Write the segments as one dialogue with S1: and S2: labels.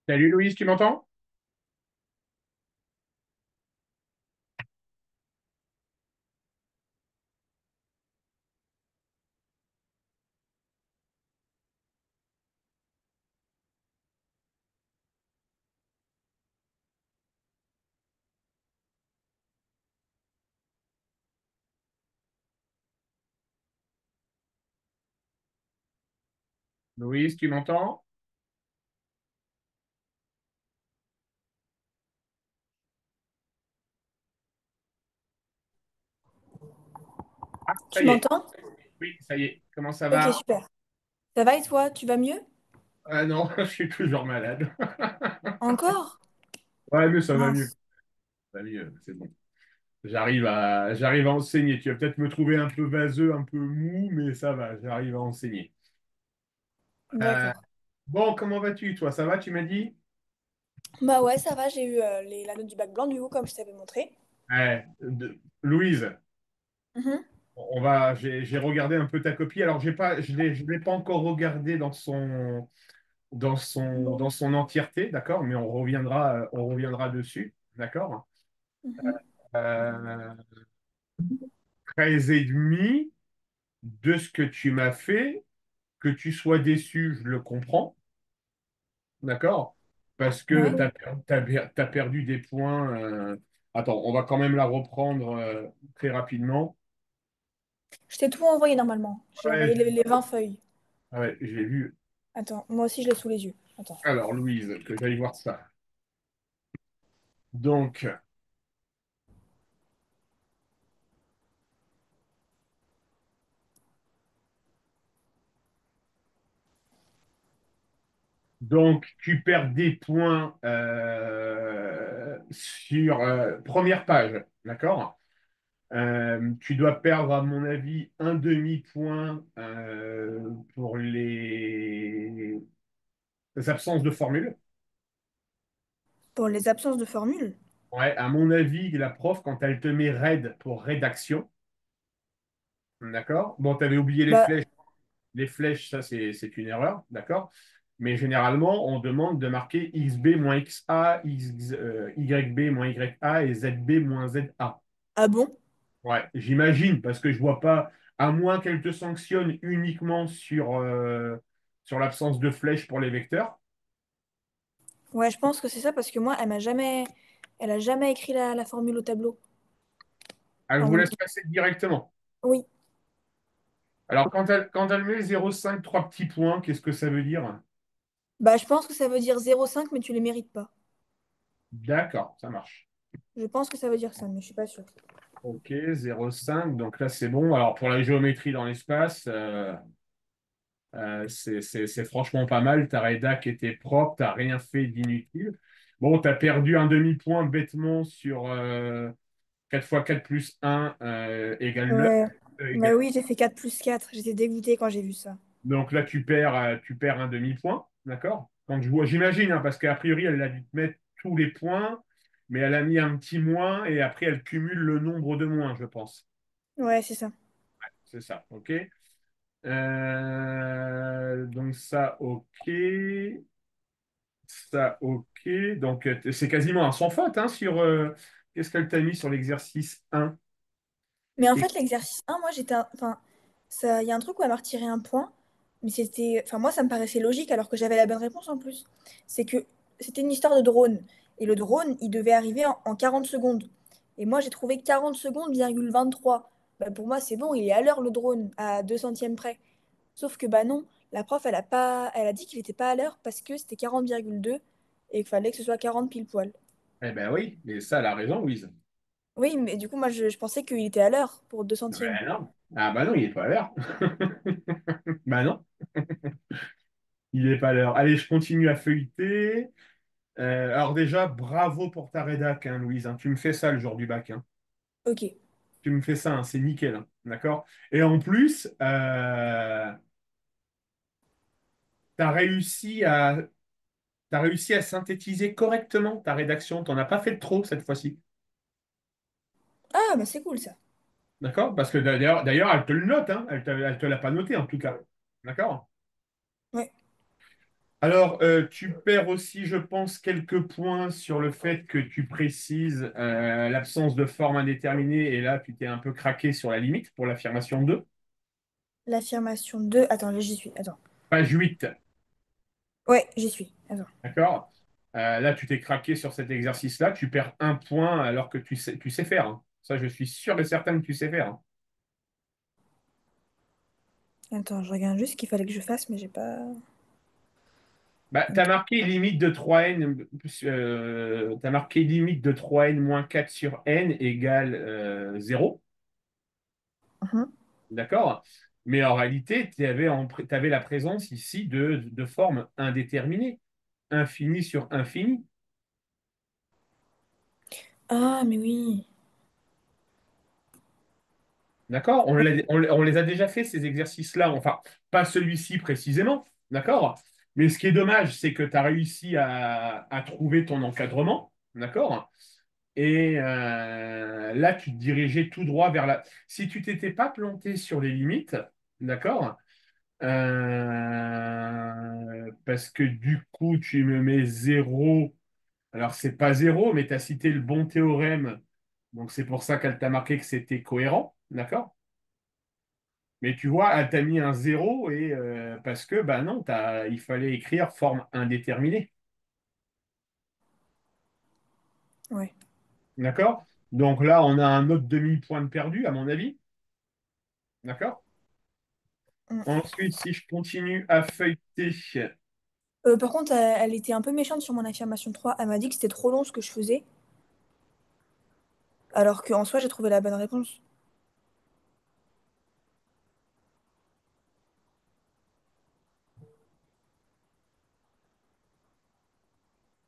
S1: Salut Louise, tu m'entends? Louise, tu m'entends? Ah, ça
S2: Tu
S1: y est.
S2: m'entends?
S1: Oui, ça y est. Comment ça
S2: Ok,
S1: va?
S2: super. Ça va et toi? Tu vas mieux?
S1: Ah non, je suis toujours malade.
S2: Encore?
S1: Ouais, mais ça va mieux.
S2: Mince.
S1: Ça va mieux, c'est bon. J'arrive à enseigner. Tu vas peut-être me trouver un peu vaseux, un peu mou, mais ça va, j'arrive à enseigner. Euh,
S2: D'accord.
S1: bon, comment vas-tu, toi? Ça va, tu m'as dit?
S2: Bah ouais, ça va, j'ai eu la note du bac blanc du coup, comme je t'avais montré.
S1: Louise,
S2: Mhm.
S1: j'ai regardé un peu ta copie. Alors, je l'ai pas encore regardé dans son entièreté, d'accord? Mais on reviendra dessus, d'accord?
S2: Mhm.
S1: Euh, 13 et demi de ce que tu m'as fait, que tu sois déçu, je le comprends, d'accord? Parce que
S2: Ouais.
S1: tu as perdu des points. Attends, on va quand même la reprendre très rapidement.
S2: Je t'ai tout envoyé normalement. J'ai
S1: Ouais,
S2: envoyé les 20 feuilles.
S1: ouais, j'ai vu.
S2: Attends, moi aussi je l'ai sous les yeux. Attends.
S1: Alors, Louise, que j'aille voir ça. Donc, tu perds des points sur première page, d'accord? Tu dois perdre, à mon avis, un demi-point pour les absences de formule.
S2: Pour les absences de formules.
S1: Ouais, à mon avis, la prof, quand elle te met RAID pour rédaction, d'accord? Bon, tu avais oublié les
S2: Bah,
S1: flèches. Les flèches, ça, c'est une erreur, d'accord? Mais généralement, on demande de marquer XB moins XA, YB moins YA et ZB moins ZA.
S2: ah bon?
S1: Ouais, j'imagine, parce que je vois pas, à moins qu'elle te sanctionne uniquement sur l'absence de flèches pour les vecteurs.
S2: Ouais, je pense que c'est ça parce que moi, elle a jamais écrit la formule au tableau.
S1: Elle
S2: En
S1: vous
S2: même
S1: laisse
S2: temps.
S1: passer directement.
S2: Oui.
S1: Alors, quand elle met 0,5, trois petits points, qu'est-ce que ça veut dire?
S2: Bah, je pense que ça veut dire 0,5, mais tu les mérites pas.
S1: D'accord, ça marche.
S2: Je pense que ça veut dire ça, mais je suis pas sûre.
S1: Ok, 0,5, donc là c'est bon. Alors pour la géométrie dans l'espace, C'est franchement pas mal. Ta rédac était propre, t'as rien fait d'inutile. Bon, tu as perdu un demi-point bêtement sur 4 fois 4 plus 1 égale 9.
S2: Ouais. Bah oui, j'ai fait 4 plus 4. J'étais dégoûtée quand j'ai vu ça.
S1: Donc là, tu perds un demi-point, d'accord? Quand je vois, j'imagine, hein, parce qu'a priori, elle a dû te mettre tous les points, mais elle a mis un petit moins et après, elle cumule le nombre de moins, je pense.
S2: Ouais, c'est ça.
S1: C'est ça, ok? Donc ça, ok. Ça, ok. Donc c'est quasiment un sans faute hein, sur... qu'est-ce qu'elle t'a mis sur l'exercice 1?
S2: Mais en
S1: Et...
S2: fait, l'exercice 1, moi, enfin, il y a un truc où elle m'a retiré un point, mais c'était... Enfin, moi, ça me paraissait logique alors que j'avais la bonne réponse en plus. C'est que c'était une histoire de drone. Et le drone, il devait arriver en 40 secondes. Et moi, j'ai trouvé 40 secondes, virgule 23. Bah, pour moi, c'est bon, il est à l'heure le drone, à 2 centièmes près. Sauf que bah non, la prof, elle a dit qu'il n'était pas à l'heure parce que c'était 40,2 et qu'il fallait que ce soit 40 pile poil.
S1: Eh ben oui, mais ça, elle a raison, Louise.
S2: Oui, mais du coup, moi, je pensais qu'il était à l'heure pour 2 centièmes.
S1: Ben non. Ah bah non, il est pas à l'heure. Bah non, il est pas à l'heure. Allez, je continue à feuilleter. Alors déjà, bravo pour ta rédac, hein, Louise, hein. Tu me fais ça le jour du bac, hein.
S2: Ok.
S1: Tu me fais ça, hein, c'est nickel, hein. D'accord? Et en plus, tu as réussi à, t'as réussi à synthétiser correctement ta rédaction. Tu n'en as pas fait de trop cette fois-ci.
S2: Ah, bah c'est cool ça.
S1: D'accord? Parce que d'ailleurs, elle te le note, hein. Elle te l'a pas noté en tout cas. D'accord?
S2: Ouais.
S1: Alors, tu perds aussi, je pense, quelques points sur le fait que tu précises l'absence de forme indéterminée. Et là, tu t'es un peu craqué sur la limite pour l'affirmation 2.
S2: L'affirmation 2. Attends, là, j'y suis. Attends.
S1: Page 8.
S2: Ouais, j'y suis. Attends.
S1: D'accord? Là, tu t'es craqué sur cet exercice-là. Tu perds un point alors que tu sais faire, hein. Ça, je suis sûr et certain que tu sais faire, hein.
S2: Attends, je regarde juste ce qu'il fallait que je fasse, mais j'ai pas.
S1: Bah, tu as marqué limite de 3n, t'as marqué limite de 3n moins 4 sur n égale 0.
S2: Mhm.
S1: D'accord? Mais en réalité, tu avais la présence ici de formes indéterminées, infini sur infini.
S2: Ah, mais oui.
S1: D'accord? On les a déjà fait, ces exercices-là. Enfin, pas celui-ci précisément. D'accord? Mais ce qui est dommage, c'est que tu as réussi à trouver ton encadrement. D'accord? Et là, tu te dirigeais tout droit vers la... Si tu t'étais pas planté sur les limites, d'accord? Parce que du coup, tu me mets zéro. Alors, c'est pas zéro, mais tu as cité le bon théorème. Donc, c'est pour ça qu'elle t'a marqué que c'était cohérent. D'accord? Mais tu vois, elle t'a mis un zéro et parce que, bah non, il fallait écrire forme indéterminée.
S2: Ouais.
S1: D'accord? Donc là, on a un autre demi-point de perdu, à mon avis. D'accord?
S2: Mm.
S1: Ensuite, si je continue à feuilleter,
S2: Par contre, elle était un peu méchante sur mon affirmation 3. Elle m'a dit que c'était trop long ce que je faisais, alors qu'en soi, j'ai trouvé la bonne réponse.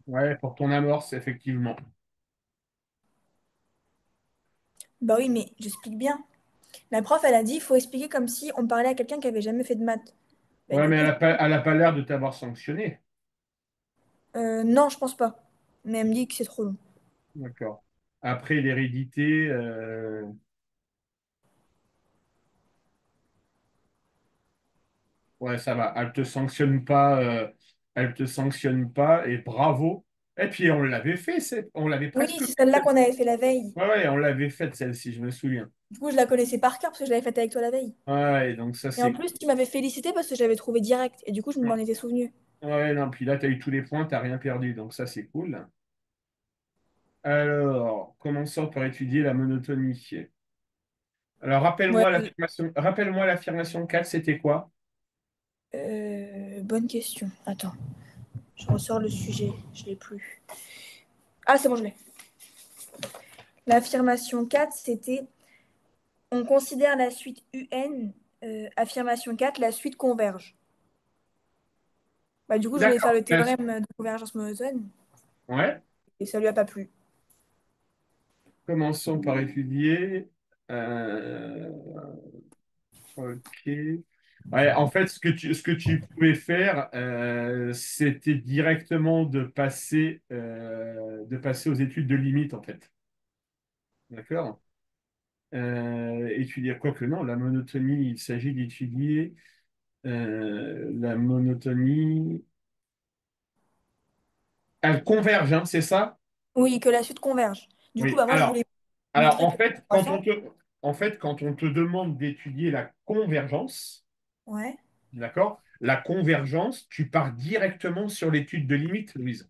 S1: ouais, pour ton amorce, effectivement.
S2: Bah oui, mais j'explique bien. La prof, elle a dit, il faut expliquer comme si on parlait à quelqu'un qui avait jamais fait de maths. Bah,
S1: Ouais,
S2: du
S1: mais
S2: coup,
S1: elle a pas l'air de t'avoir sanctionné.
S2: non, je pense pas. Mais elle me dit que c'est trop long.
S1: D'accord. Après, l'hérédité, ouais, ça va. Elle te sanctionne pas, et bravo. Et puis, on l'avait fait, on l'avait
S2: Oui,
S1: presque
S2: c'est
S1: fait.
S2: celle-là qu'on avait fait la veille.
S1: Ouais, ouais, on l'avait faite, celle-ci, je me souviens.
S2: Du coup, je la connaissais par cœur parce que je l'avais faite avec toi la veille.
S1: Ouais, donc ça,
S2: Et en
S1: c'est
S2: plus, tu m'avais félicité parce que j'avais trouvé direct. Et du coup, je m'en
S1: cool.
S2: étais souvenu.
S1: Ouais, non, puis là, tu as eu tous les points, tu rien perdu, donc ça, c'est cool. Alors, commençons par étudier la monotonie. Alors,
S2: Ouais.
S1: rappelle-moi l'affirmation 4, c'était quoi?
S2: Bonne question. Attends, je ressors le sujet. Je l'ai plus. Ah, c'est bon, je l'ai. L'affirmation 4, c'était on considère la suite UN. Affirmation 4, la suite converge. Bah, du coup, je voulais faire
S1: D'accord.
S2: le théorème de convergence monotone
S1: Ouais.
S2: et ça lui a pas plu.
S1: Commençons par étudier. Euh, ok. Ouais, en fait, ce que tu pouvais faire, c'était directement de passer aux études de limite, en fait. D'accord? Étudier quoi que non, la monotonie, il s'agit d'étudier la monotonie. Elle converge, hein, c'est ça?
S2: Oui, que la suite converge. Du coup,
S1: Oui.
S2: bah, moi, je voulais
S1: Alors
S2: montrer que croissant.
S1: en fait, quand on te demande d'étudier la convergence,
S2: Ouais.
S1: d'accord? La convergence, tu pars directement sur l'étude de limite, Louise.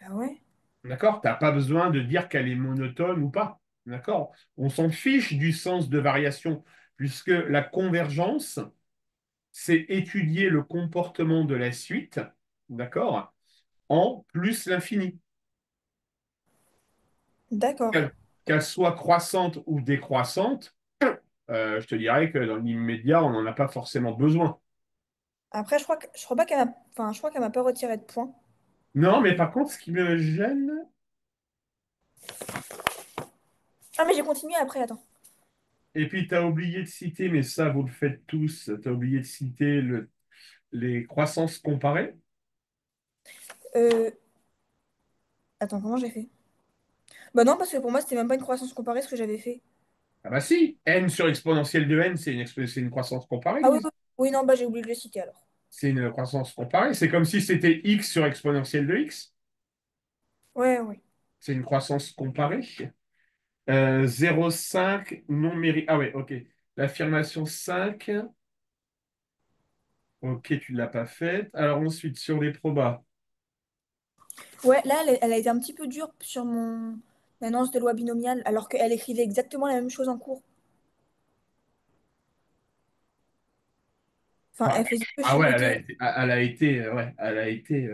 S2: Ah ouais?
S1: D'accord? Tu n'as pas besoin de dire qu'elle est monotone ou pas. D'accord? On s'en fiche du sens de variation, puisque la convergence, c'est étudier le comportement de la suite, d'accord? En plus l'infini.
S2: D'accord.
S1: Qu'elle soit croissante ou décroissante, je te dirais que dans l'immédiat, on n'en a pas forcément besoin.
S2: Après, je crois pas qu'elle m'a, enfin, je crois qu'elle m'a pas retiré de points.
S1: Non, mais par contre, ce qui me gêne,
S2: Ah, mais j'ai continué après, attends.
S1: et puis tu as oublié de citer, mais ça, vous le faites tous, tu as oublié de citer les croissances comparées.
S2: Euh, Attends, comment j'ai fait? Bah non, parce que pour moi, c'était même pas une croissance comparée ce que j'avais fait.
S1: Ah bah si, n sur exponentielle de n, c'est une croissance comparée,
S2: Ah oui,
S1: Louise.
S2: oui, oui, non, bah j'ai oublié de le citer alors.
S1: C'est une croissance comparée. C'est comme si c'était x sur exponentielle de x.
S2: Ouais, ouais.
S1: C'est une croissance comparée. 0,5 non mérité. Ah ouais, ok. L'affirmation 5. Ok, tu ne l'as pas faite. Alors ensuite, sur les probas.
S2: Ouais, là, elle a été un petit peu dure sur mon annonce de loi binomiale, alors qu'elle écrivait exactement la même chose en cours. Enfin,
S1: Ah,
S2: elle faisait que
S1: ah ouais,
S2: chipoter.
S1: ouais, elle a été.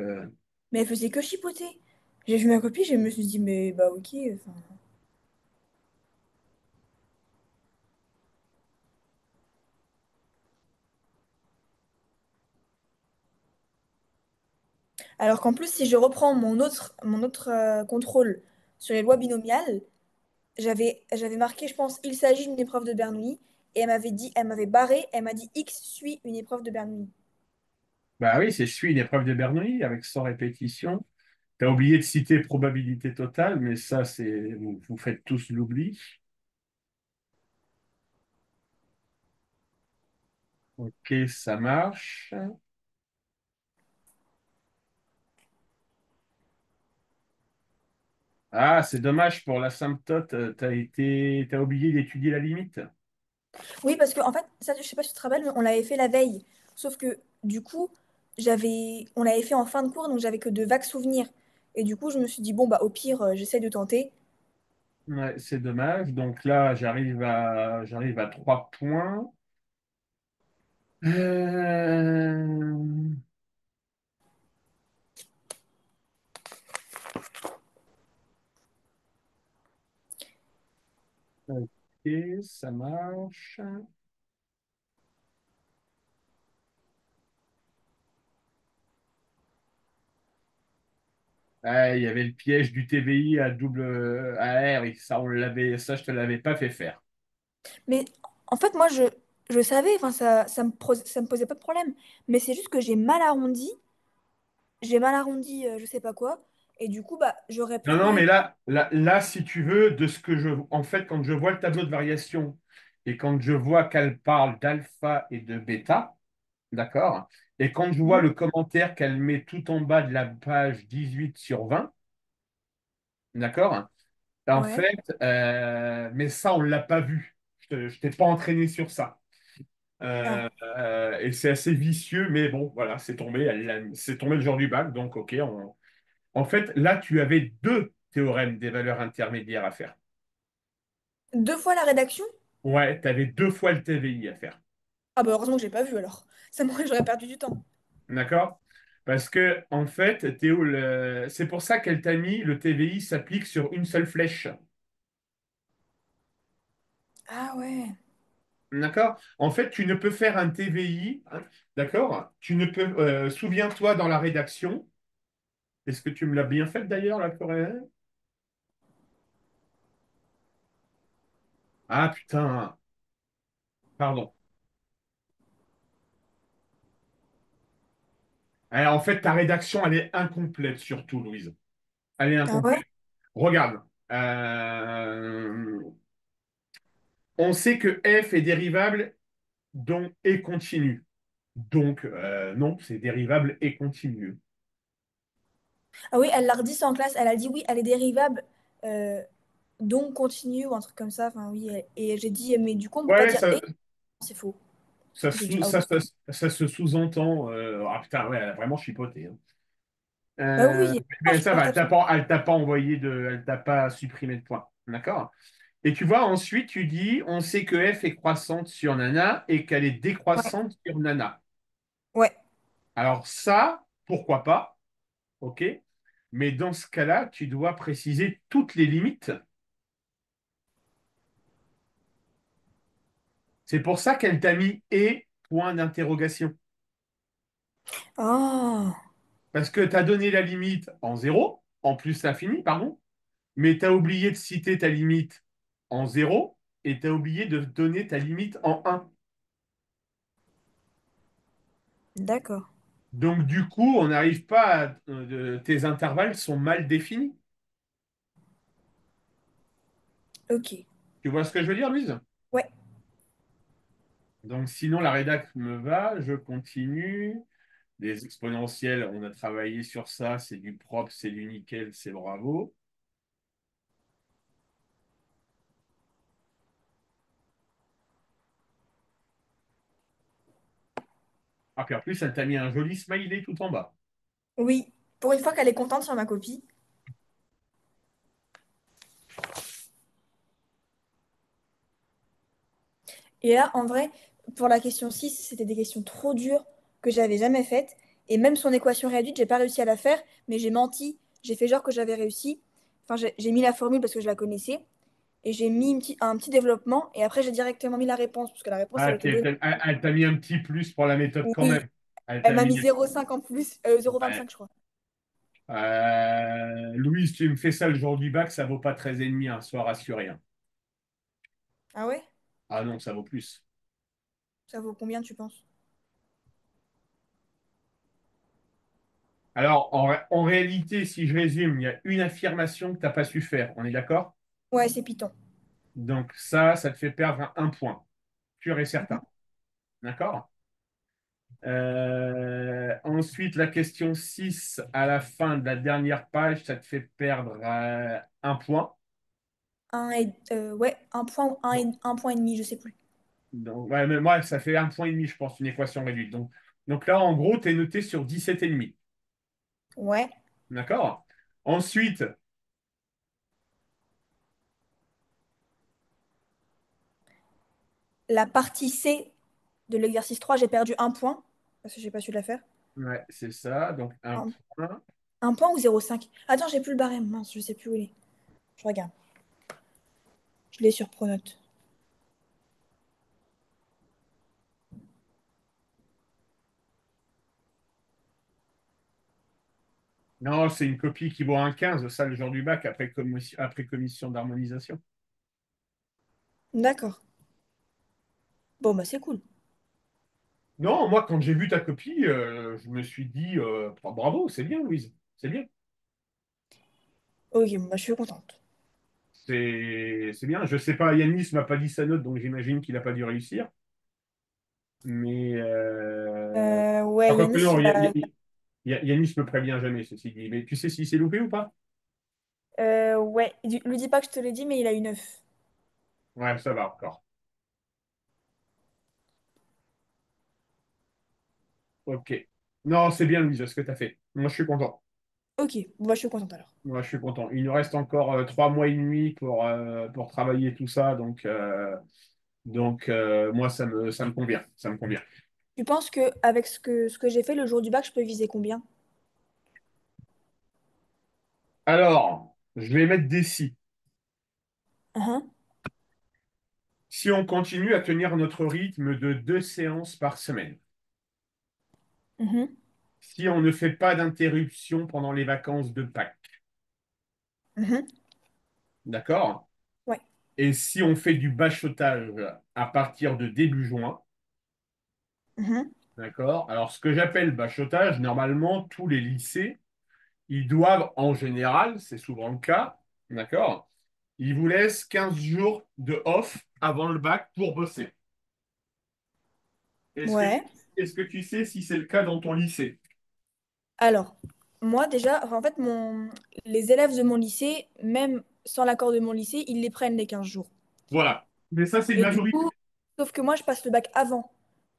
S2: Mais elle faisait que chipoter. J'ai vu ma copie, je me suis dit, mais bah ok. Enfin. Alors qu'en plus, si je reprends mon autre contrôle sur les lois binomiales, j'avais marqué, je pense, il s'agit d'une épreuve de Bernoulli. Et elle m'avait barré, elle m'a dit X suit une épreuve de Bernoulli.
S1: Bah oui, c'est je suis une épreuve de Bernoulli avec 100 répétitions. Tu as oublié de citer probabilité totale, mais ça, c'est vous faites tous l'oubli. Ok, ça marche. Ah, c'est dommage pour l'asymptote, t'as oublié d'étudier la limite.
S2: Oui, parce que en fait, ça, je sais pas si tu te rappelles, mais on l'avait fait la veille. Sauf que du coup, on l'avait fait en fin de cours, donc j'avais que de vagues souvenirs. Et du coup, je me suis dit, bon, bah au pire, j'essaie de tenter.
S1: Ouais, c'est dommage. Donc là, j'arrive à 3 points. Euh, Ok, ça marche. Ah, il y avait le piège du TVI à double AR, et ça, ça, je te l'avais pas fait faire.
S2: Mais en fait, je savais, enfin, ça me posait pas de problème. Mais c'est juste que j'ai mal arrondi, je sais pas quoi. Et du coup, bah, j'aurais
S1: Non,
S2: pu
S1: non,
S2: même.
S1: mais là, si tu veux, en fait, quand je vois le tableau de variation et quand je vois qu'elle parle d'alpha et de bêta, d'accord, et quand je vois
S2: Mhm.
S1: le commentaire qu'elle met tout en bas de la page 18 sur 20, d'accord, en
S2: Ouais.
S1: fait, mais ça, on ne l'a pas vu. Je t'ai pas entraîné sur ça.
S2: Ah.
S1: Et c'est assez vicieux, mais bon, voilà, c'est tombé le jour du bac, donc ok. En fait, là, tu avais deux théorèmes des valeurs intermédiaires à faire.
S2: Deux fois la rédaction?
S1: Ouais, tu avais deux fois le TVI à faire.
S2: Ah bah heureusement que j'ai pas vu alors. Ça m'aurait, j'aurais perdu du temps.
S1: D'accord? Parce que, en fait, Théo, c'est pour ça qu'elle t'a mis le TVI s'applique sur une seule flèche.
S2: Ah ouais.
S1: D'accord? En fait, tu ne peux faire un TVI, hein, d'accord? Tu ne peux, souviens-toi dans la rédaction, est-ce que tu me l'as bien fait d'ailleurs, la coréenne? Ah putain, pardon. En fait, ta rédaction, elle est incomplète surtout, Louise. Elle est
S2: Ah ouais?
S1: incomplète. Regarde, euh, on sait que f est dérivable dont et continu. Donc, non, c'est dérivable et continu.
S2: Ah oui, elle l'a redit ça en classe. Elle a dit oui, elle est dérivable, euh, donc continue ou un truc comme ça. Enfin oui, et j'ai dit mais du coup on peut pas
S1: Ouais,
S2: dire et. C'est faux. J'ai dit ah oui.
S1: ça se sous-entend. Ah putain, ouais, elle a vraiment chipoté, hein.
S2: Bah
S1: Euh,
S2: oui,
S1: mais
S2: je
S1: ça va,
S2: porte absolument.
S1: elle t'a pas envoyé elle t'a pas supprimé de point. D'accord? Et tu vois, ensuite, tu dis, on sait que f est croissante sur nana et qu'elle est
S2: Ouais,
S1: décroissante sur nana.
S2: ouais.
S1: Alors ça, pourquoi pas? OK? Mais dans ce cas-là, tu dois préciser toutes les limites. C'est pour ça qu'elle t'a mis et point d'interrogation.
S2: Ah,
S1: Parce que tu as donné la limite en zéro, en plus l'infini, pardon, mais tu as oublié de citer ta limite en zéro et tu as oublié de donner ta limite en un.
S2: d'accord.
S1: Donc, du coup, on n'arrive pas tes intervalles sont mal définis.
S2: Ok.
S1: Tu vois ce que je veux dire, Louise?
S2: Ouais.
S1: Donc, sinon, la rédac me va, je continue. Des exponentielles, on a travaillé sur ça, c'est du propre, c'est du nickel, c'est bravo. Ah, puis en plus, elle t'a mis un joli smiley tout en bas.
S2: Oui. Pour une fois qu'elle est contente sur ma copie. Et là, en vrai, pour la question 6 c'était des questions trop dures que j'avais jamais faites. Et même son équation réduite, j'ai pas réussi à la faire, mais j'ai menti. J'ai fait genre que j'avais réussi. Enfin, j'ai mis la formule parce que je la connaissais. Et j'ai mis un petit développement. Et après, j'ai directement mis la réponse, parce que la réponse,
S1: Ah,
S2: elle était donnée.
S1: elle t'a mis un petit plus pour la méthode quand
S2: Oui.
S1: même. Elle
S2: Elle
S1: t'a
S2: m'a
S1: mis.
S2: mis 0,5 en plus.
S1: Ouais.
S2: 0,25, je crois.
S1: Louise, tu me fais ça le jour du bac, ça vaut pas 13,5, hein, sois rassuré, hein.
S2: Ah ouais?
S1: Ah non, ça vaut plus.
S2: Ça vaut combien, tu penses?
S1: Alors, en réalité, si je résume, il y a une affirmation que tu n'as pas su faire. On est d'accord?
S2: Ouais, c'est Python.
S1: Donc ça te fait perdre un point, sûr et certain.
S2: Mhm.
S1: D'accord? Ensuite, la question 6 à la fin de la dernière page, ça te fait perdre un point.
S2: Ouais, un point,
S1: Donc,
S2: un point et demi, je sais plus.
S1: ouais, mais moi, ça fait un point et demi, je pense, une équation réduite. Donc là, en gros, tu es noté sur 17,5.
S2: Ouais.
S1: D'accord? Ensuite,
S2: La partie C de l'exercice 3 j'ai perdu un point, parce que j'ai pas su la faire.
S1: ouais, c'est ça. Donc un
S2: Un,
S1: point.
S2: un point ou 0,5? Attends, j'ai plus le barème, mince, je sais plus où il est. Je regarde. Je l'ai sur Pronote.
S1: Non, c'est une copie qui vaut un 15, ça, le jour du bac, après commission d'harmonisation.
S2: D'accord. Bon, bah c'est cool.
S1: Non, moi, quand j'ai vu ta copie, je me suis dit, oh, bravo, c'est bien, Louise, c'est bien.
S2: Ok, bon, bah je suis contente.
S1: C'est bien. Je sais pas, Yanis m'a pas dit sa note, donc j'imagine qu'il n'a pas dû réussir. Mais
S2: Ouais,
S1: quoique
S2: Yanis,
S1: non, Yanis me prévient jamais, ceci dit. Mais tu sais s'il s'est loupé ou pas?
S2: ouais, lui dis pas que je te l'ai dit, mais il a eu 9.
S1: Ouais, ça va encore. Ok. Non, c'est bien, Louise, ce que tu as fait. Moi, je suis content.
S2: Ok, bon, bah je suis contente alors.
S1: Moi, je suis content. Il nous reste encore 3 mois et demi pour travailler tout ça. Donc, moi, ça me convient. Ça me convient.
S2: Tu penses que avec ce que j'ai fait le jour du bac, je peux viser combien?
S1: Alors, je vais mettre des si.
S2: Uhum.
S1: Si on continue à tenir notre rythme de 2 séances par semaine,
S2: Mhm,
S1: si on ne fait pas d'interruption pendant les vacances de Pâques,
S2: mhm.
S1: d'accord?
S2: Ouais.
S1: Et si on fait du bachotage à partir de début juin,
S2: Mhm,
S1: d'accord? Alors, ce que j'appelle bachotage, normalement, tous les lycées, ils doivent, en général, c'est souvent le cas, d'accord? Ils vous laissent 15 jours de off avant le bac pour bosser. Est-ce que,
S2: ouais.
S1: est-ce que tu sais si c'est le cas dans ton lycée?
S2: Alors, moi déjà, enfin, en fait, les élèves de mon lycée, même sans l'accord de mon lycée, ils les prennent les 15 jours.
S1: Voilà. Mais ça, c'est une
S2: Et du
S1: majorité.
S2: coup, sauf que moi, je passe le bac avant.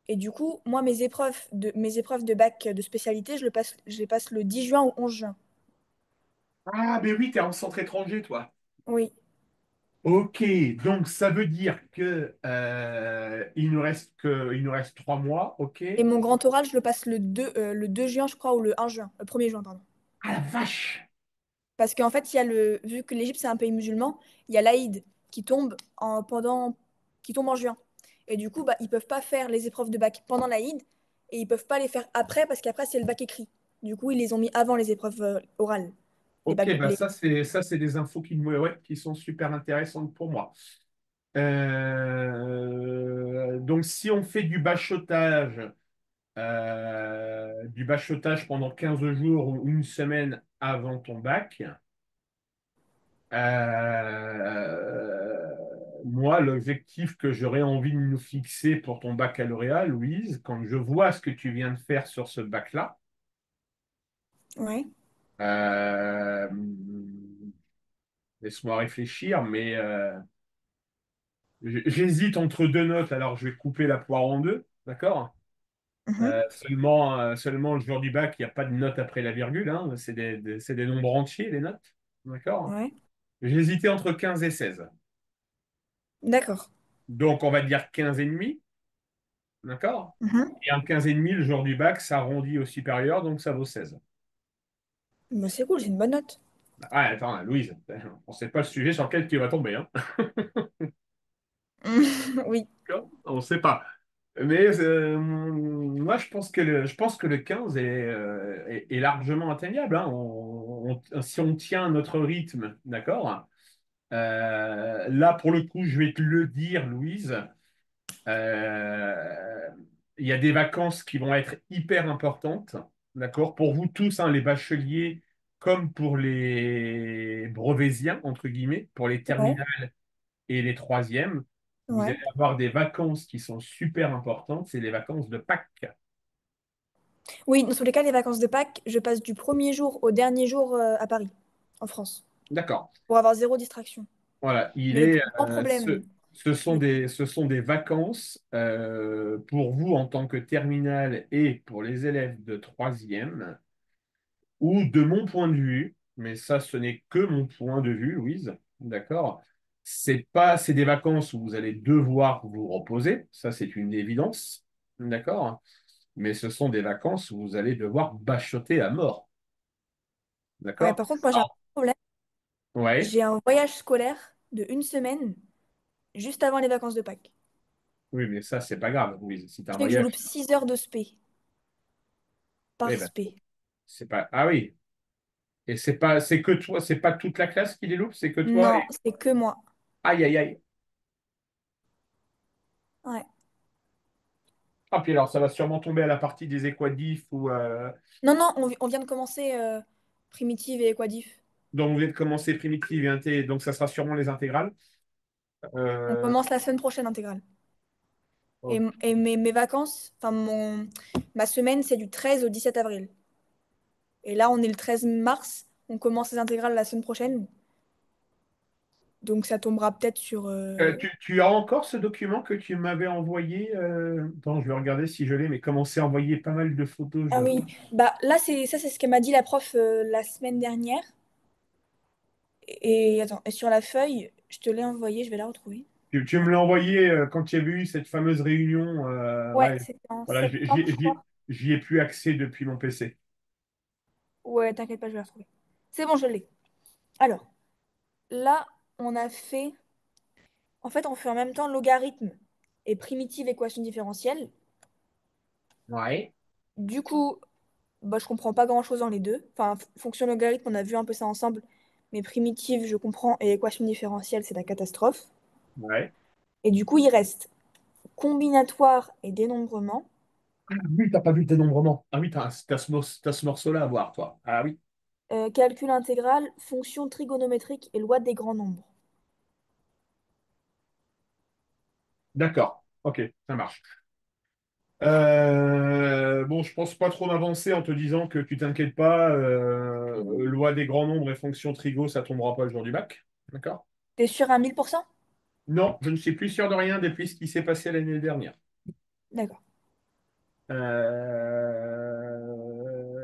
S2: Et du coup, moi, mes épreuves de bac de spécialité, je les passe le 10 juin ou 11 juin.
S1: Ah, mais oui, t'es en centre étranger, toi.
S2: Oui.
S1: Ok, donc ça veut dire que il nous reste 3 mois, ok.
S2: Et mon grand oral, je le passe le 2 juin, je crois, ou le 1 juin. Le 1er juin, pardon.
S1: Ah la vache!
S2: Parce qu'en fait, vu que l'Égypte, c'est un pays musulman, il y a l'Aïd qui tombe en juin. Et du coup, bah, ils peuvent pas faire les épreuves de bac pendant l'Aïd et ils peuvent pas les faire après parce qu'après, c'est le bac écrit. Du coup, ils les ont mis avant les épreuves orales. Les
S1: Ok,
S2: bacs,
S1: bah ça c'est des infos ouais, qui sont super intéressantes pour moi. Donc si on fait du bachotage pendant 15 jours ou une semaine avant ton bac, Euh, moi, l'objectif que j'aurais envie de nous fixer pour ton baccalauréat, Louise, quand je vois ce que tu viens de faire sur ce bac-là,
S2: Ouais.
S1: euh, laisse-moi réfléchir, mais j'hésite entre deux notes, alors je vais couper la poire en deux, d'accord?
S2: Mhm.
S1: Seulement le jour du bac, il n'y a pas de note après la virgule, hein, c'est des nombres entiers, les notes, d'accord?
S2: Ouais.
S1: J'hésitais entre 15 et 16.
S2: D'accord.
S1: Donc, on va dire 15 et demi. D'accord?
S2: Mhm.
S1: Et un 15,5, le jour du bac, ça arrondit au supérieur, donc ça vaut 16.
S2: Bah, c'est cool, c'est une bonne note.
S1: Ah, attends, Louise, on ne sait pas le sujet sur lequel tu vas tomber, hein.
S2: Oui.
S1: D'accord. On ne sait pas. Mais moi, je pense que le 15 est largement atteignable, hein. Si on tient notre rythme, d'accord? Là, pour le coup, je vais te le dire, Louise. Euh, il y a des vacances qui vont être hyper importantes, d'accord? Pour vous tous, hein, les bacheliers, comme pour les brevésiens, entre guillemets, pour les
S2: Ouais.
S1: terminales et les troisièmes, vous allez
S2: Ouais.
S1: avoir des vacances qui sont super importantes, c'est les vacances de Pâques.
S2: Oui, dans tous les cas, les vacances de Pâques, je passe du premier jour au dernier jour à Paris, en France,
S1: D'accord.
S2: pour avoir zéro distraction.
S1: Voilà,
S2: Mais le plus grand problème, le-
S1: ce sont des vacances pour vous en tant que terminale et pour les élèves de troisième ou de mon point de vue, mais ça, ce n'est que mon point de vue, Louise, d'accord? C'est des vacances où vous allez devoir vous reposer, ça, c'est une évidence, d'accord? Mais ce sont des vacances où vous allez devoir bachoter à mort,
S2: Ouais,
S1: d'accord?
S2: par contre, moi, j'ai un
S1: Alors,
S2: problème.
S1: ouais,
S2: J'ai un voyage scolaire de une semaine, juste avant les vacances de Pâques.
S1: oui, mais ça, c'est pas grave, Louise. Si tu as
S2: Je
S1: un
S2: sais que je
S1: voyage,
S2: loupe 6 heures de spé,
S1: oui,
S2: par
S1: ben,
S2: spé.
S1: c'est pas. Ah oui, et c'est que toi, c'est pas toute la classe qui les loupe, c'est que toi
S2: Non,
S1: et.
S2: c'est que moi.
S1: Aïe, aïe, aïe.
S2: Ouais.
S1: Ah, puis alors, ça va sûrement tomber à la partie des équadifs ou.
S2: Non, non, on vient de commencer Primitive et Equadif.
S1: Donc, vous venez de commencer primitive et donc ça sera sûrement les intégrales.
S2: On
S1: Euh,
S2: commence la semaine prochaine intégrale. Et,
S1: ok.
S2: et mes vacances, enfin ma semaine, c'est du 13 au 17 avril. Et là, on est le 13 mars. On commence les intégrales la semaine prochaine. Donc ça tombera peut-être sur...
S1: Tu as encore ce document que tu m'avais envoyé attends, je vais regarder si je l'ai, mais comme on s'est envoyé pas mal de photos,
S2: Ah oui, bah là, c'est ce qu'elle m'a dit la prof la semaine dernière. Et attends, et sur la feuille, je te l'ai envoyée, je vais la retrouver.
S1: tu me l'as envoyé quand il y avait eu cette fameuse réunion.
S2: Ouais,
S1: Ouais,
S2: c'était en
S1: voilà,
S2: septembre, je crois.
S1: j'y ai plus accès depuis mon PC.
S2: Ouais, t'inquiète pas, je vais la retrouver. C'est bon, je l'ai. Alors, là, on a fait. En fait, on fait en même temps logarithme et primitive équation différentielle.
S1: Ouais,
S2: Du coup, bah, je comprends pas grand-chose dans les deux. Enfin, fonction logarithme, on a vu un peu ça ensemble. Mais primitive, je comprends, et équation différentielle, c'est la catastrophe.
S1: ouais.
S2: Et du coup, il reste combinatoire et dénombrement,
S1: Ah oui, t'as pas vu le dénombrement. Ah oui, t'as ce morceau-là à voir, toi. Ah oui.
S2: calcul intégral, fonction trigonométrique et loi des grands nombres.
S1: D'accord. Ok, ça marche. Bon, je pense pas trop m'avancer en te disant que tu t'inquiètes pas, loi des grands nombres et fonction trigo, ça tombera pas le jour du bac. D'accord?
S2: T'es sûr à 1000%?
S1: Non, je ne suis plus sûr de rien depuis ce qui s'est passé l'année dernière.
S2: D'accord.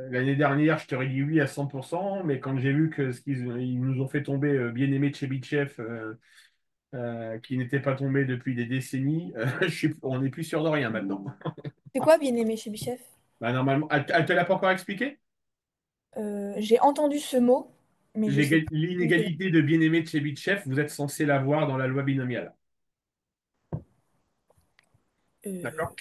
S1: L'année dernière, je t'aurais dit oui à 100%, mais quand j'ai vu que ce qu'ils ils nous ont fait tomber bien-aimé Tchebychev, qui n'était pas tombé depuis des décennies, on n'est plus sûr de rien maintenant.
S2: C'est quoi bien aimé chez Bichef?
S1: Bah, normalement, elle te l'a pas encore expliqué?
S2: J'ai entendu ce mot, mais je sais pas.
S1: L'inégalité de bien-aimé Tchebychev, vous êtes censé l'avoir dans la loi binomiale.
S2: Euh,
S1: D'accord?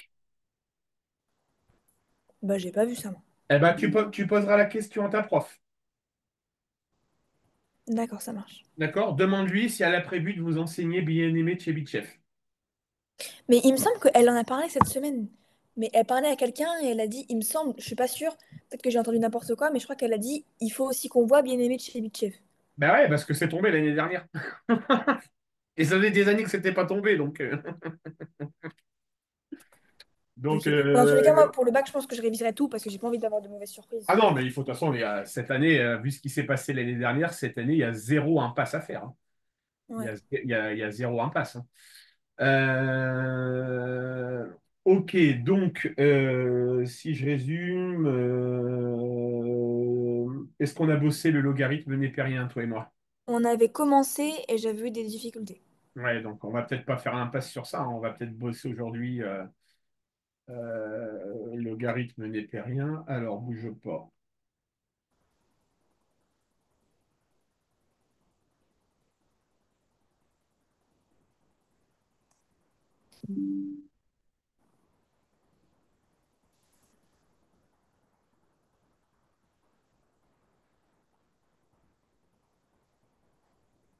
S2: Bah, j'ai pas vu ça, moi.
S1: Eh ben, tu poseras la question à ta prof.
S2: D'accord, ça marche.
S1: D'accord? Demande-lui si elle a prévu de vous enseigner bien-aimé Tchebychev.
S2: Mais il me semble qu'elle en a parlé cette semaine. Mais elle parlait à quelqu'un et elle a dit, il me semble, je suis pas sûre, peut-être que j'ai entendu n'importe quoi, mais je crois qu'elle a dit, il faut aussi qu'on voit bien aimé chez Bichef.
S1: Ben ouais, parce que c'est tombé l'année dernière. Et ça faisait des années que c'était pas tombé, donc
S2: Ok. Bon, dans tous les cas, moi,
S1: euh,
S2: pour le bac, je pense que je réviserai tout parce que j'ai pas envie d'avoir de mauvaises surprises.
S1: ah non, mais il faut de toute façon, cette année, vu ce qui s'est passé l'année dernière, cette année, il y a zéro impasse à faire, hein.
S2: Ouais.
S1: Il y a zéro impasse, hein. Euh, ok, donc si je résume, est-ce qu'on a bossé le logarithme népérien, toi et moi?
S2: On avait commencé et j'avais eu des difficultés.
S1: Ouais, donc on va peut-être pas faire l'impasse sur ça, hein. On va peut-être bosser aujourd'hui logarithme népérien. Alors, bouge pas.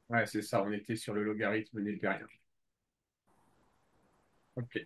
S1: Ouais, c'est ça, on était sur le logarithme népérien. Ok.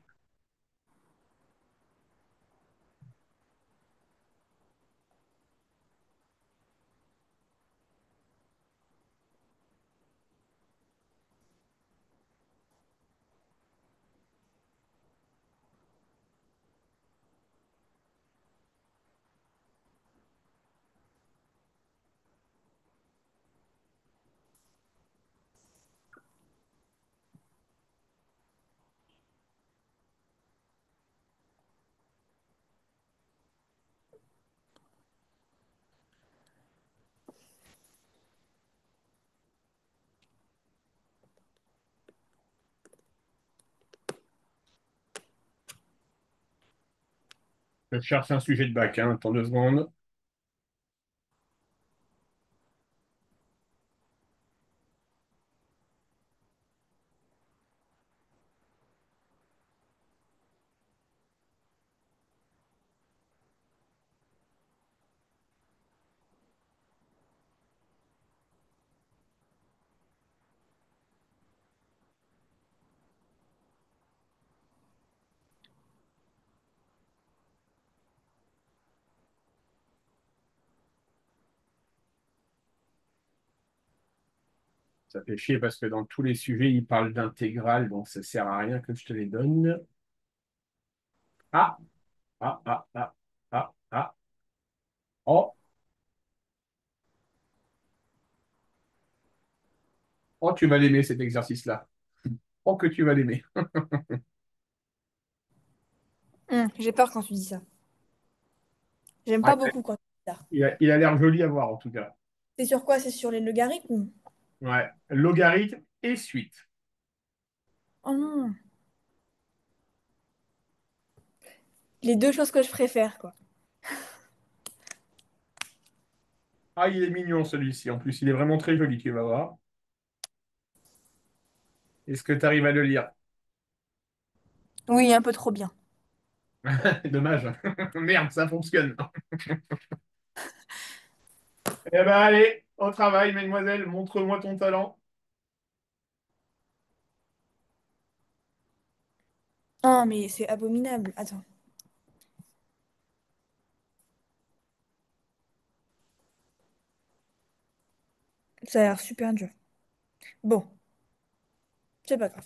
S1: Je cherche un sujet de bac, hein. Attends 2 secondes. Ça fait chier parce que dans tous les sujets, ils parlent d'intégrale, donc ça sert à rien que je te les donne. Ah, ah, ah, ah, ah, ah. Oh, oh, tu vas l'aimer cet exercice-là. Oh, que tu vas l'aimer.
S2: J'ai peur quand tu dis ça. J'aime
S1: Ouais,
S2: pas beaucoup quand tu dis ça.
S1: il a l'air joli à voir en tout cas.
S2: C'est sur quoi? C'est sur les logarithmes?
S1: Ouais, logarithme et suite.
S2: Oh non. Les deux choses que je préfère, quoi.
S1: Ah, il est mignon celui-ci. En plus, il est vraiment très joli, tu vas voir. Est-ce que tu arrives à le lire?
S2: Oui, un peu trop bien.
S1: Dommage. Merde, ça fonctionne. Eh ben allez, au travail, mademoiselle, montre-moi ton talent.
S2: Ah, mais c'est abominable. Attends, ça a l'air super dur. Bon, c'est pas grave.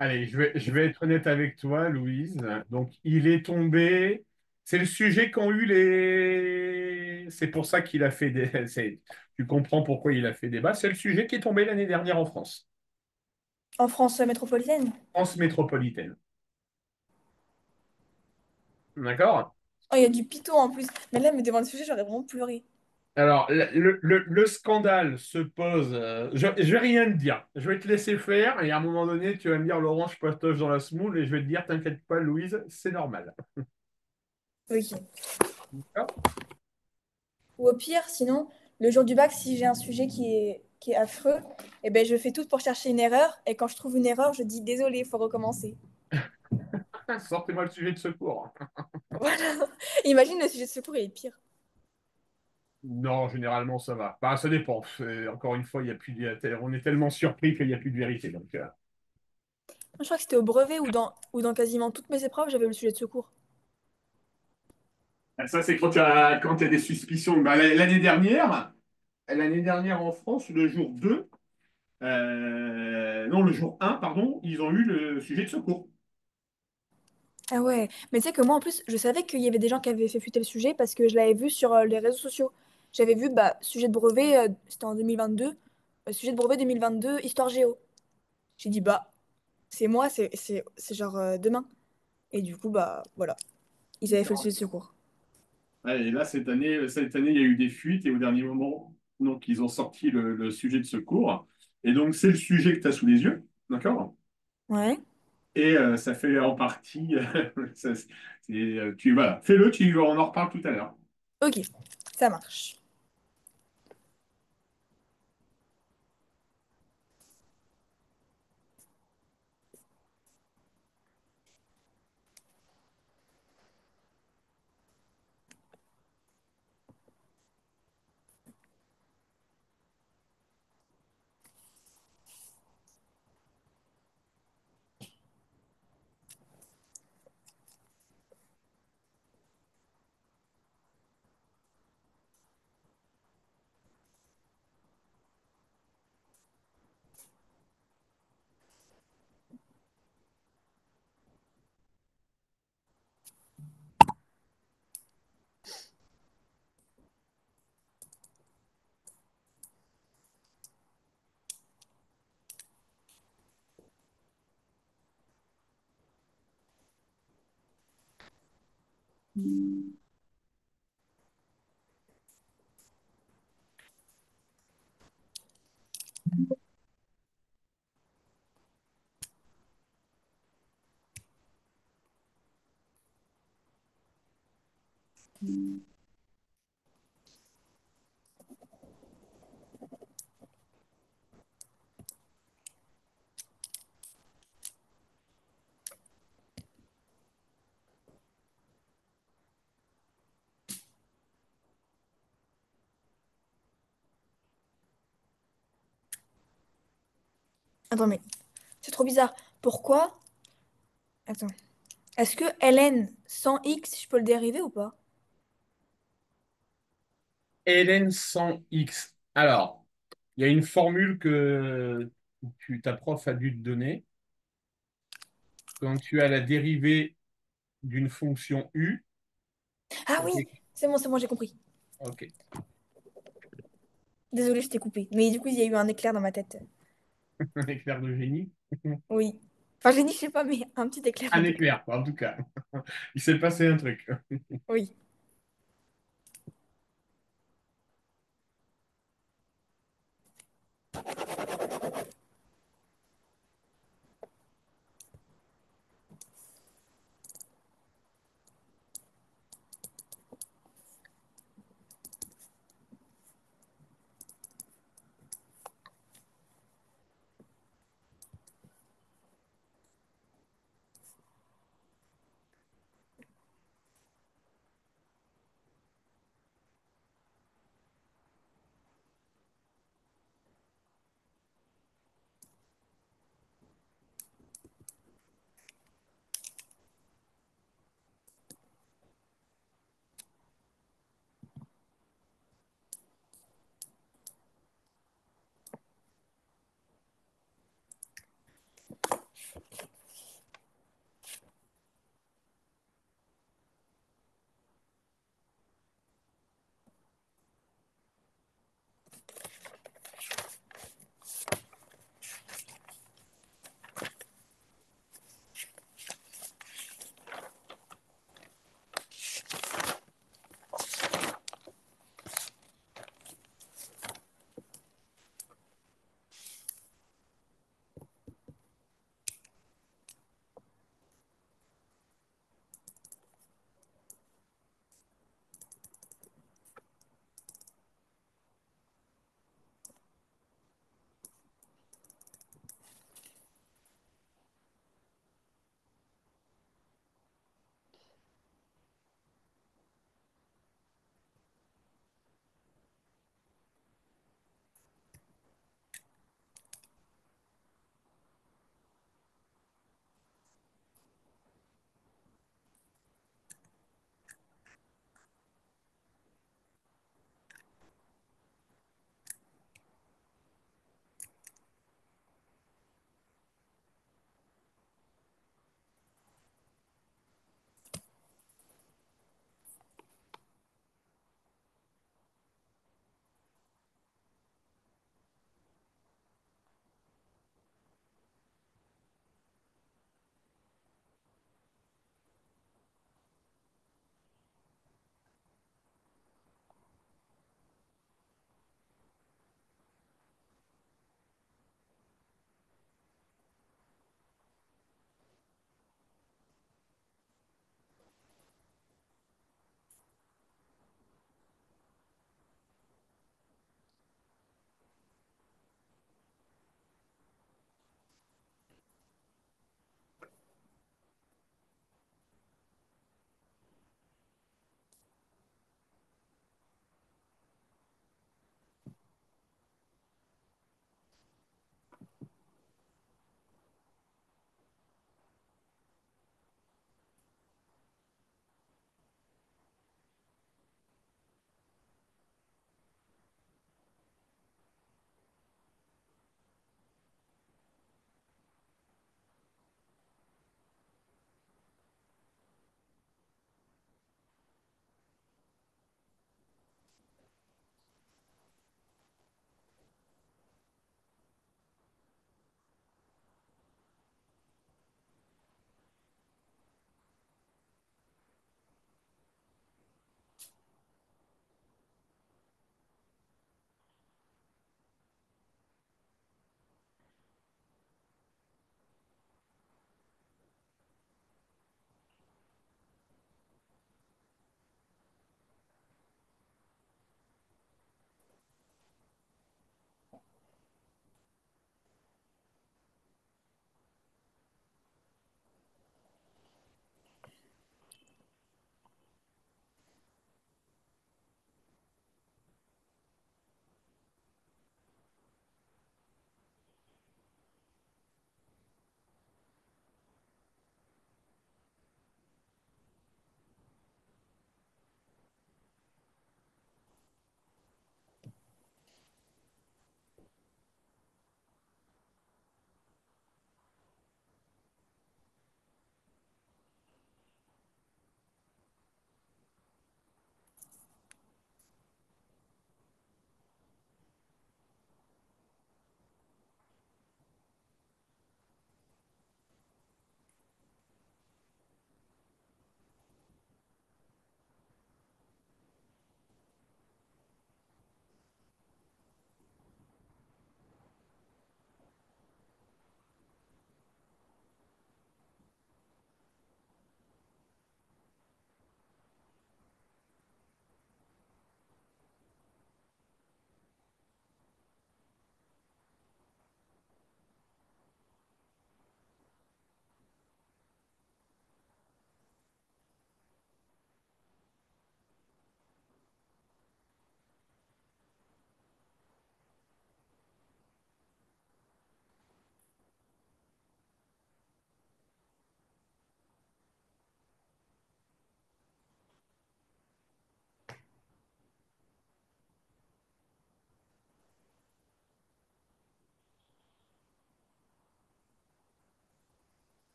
S1: Allez, je vais être honnête avec toi, Louise. Donc, il est tombé. C'est le sujet qu'ont eu les. C'est pour ça qu'il a fait des. Tu comprends pourquoi il a fait débat. C'est le sujet qui est tombé l'année dernière en France.
S2: En France métropolitaine?
S1: France métropolitaine. D'accord?
S2: Oh, il y a du piton en plus. Mais là, me devant le sujet, j'aurais vraiment pleuré.
S1: Alors, le scandale se pose. Je vais rien te dire. Je vais te laisser faire et à un moment donné, tu vas me dire, Laurent, je patoche dans la semoule et je vais te dire, t'inquiète pas, Louise, c'est normal.
S2: Ok.
S1: D'accord.
S2: Ou au pire, sinon, le jour du bac, si j'ai un sujet qui est affreux, eh ben, je fais tout pour chercher une erreur. Et quand je trouve une erreur, je dis désolé, il faut recommencer.
S1: Sortez-moi le sujet de secours.
S2: Voilà. Imagine le sujet de secours, il est pire.
S1: Non, généralement, ça va. Bah, ça dépend. Encore une fois, on est tellement surpris qu'il n'y a plus de vérité. Donc,
S2: Je crois que c'était au brevet ou dans quasiment toutes mes épreuves, j'avais le sujet de secours.
S1: ça, c'est quand tu as des suspicions. Bah, l'année dernière en France, le jour 2, non, le jour 1, pardon, ils ont eu le sujet de secours.
S2: Ah ouais, mais tu sais que moi en plus, je savais qu'il y avait des gens qui avaient fait fuiter le sujet parce que je l'avais vu sur les réseaux sociaux. J'avais vu, bah, sujet de brevet, c'était en 2022, sujet de brevet 2022, histoire géo. J'ai dit, bah, c'est moi, c'est genre demain. Et du coup, bah, voilà, ils avaient fait le sujet de secours.
S1: Ouais, et là, cette année, il y a eu des fuites et au dernier moment, donc, ils ont sorti le sujet de secours. Et donc, c'est le sujet que tu as sous les yeux. D'accord?
S2: Ouais,
S1: Et ça fait en partie. Voilà, fais-le, on en reparle tout à l'heure.
S2: ok, ça marche. Attends, mais c'est trop bizarre. Pourquoi? Attends. Est-ce que ln sans x, je peux le dériver ou pas?
S1: Hélène sans X. Alors, il y a une formule que ta prof a dû te donner. Quand tu as la dérivée d'une fonction U,
S2: Ah
S1: c'est
S2: oui,
S1: écrit-
S2: c'est bon, j'ai compris.
S1: ok,
S2: Désolée, je t'ai coupé. Mais du coup, il y a eu un éclair dans ma tête.
S1: un éclair de génie.
S2: Oui. Enfin, j'ai dit, je sais pas, mais un petit éclair en
S1: Un
S2: tout cas.
S1: éclair, quoi, en tout cas. Il s'est passé un truc.
S2: Oui.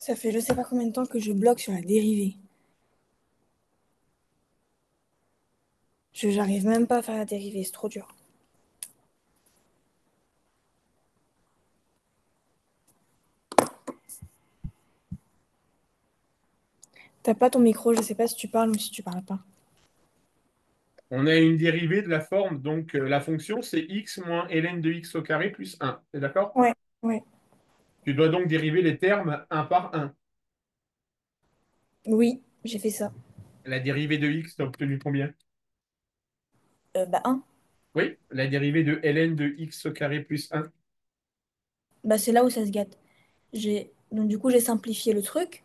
S2: Ça fait je sais pas combien de temps que je bloque sur la dérivée. J'arrive même pas à faire la dérivée, c'est trop dur. T'as pas ton micro, je sais pas si tu parles ou si tu parles pas.
S1: On a une dérivée de la forme, donc la fonction, c'est x moins ln de x au carré plus 1. T'es d'accord?
S2: Ouais, ouais.
S1: Tu dois donc dériver les termes un par un.
S2: Oui, j'ai fait ça.
S1: La dérivée de x, t'as obtenu combien?
S2: Bah 1.
S1: Oui, la dérivée de ln de x au carré plus 1.
S2: Bah c'est là où ça se gâte. Donc du coup j'ai simplifié le truc.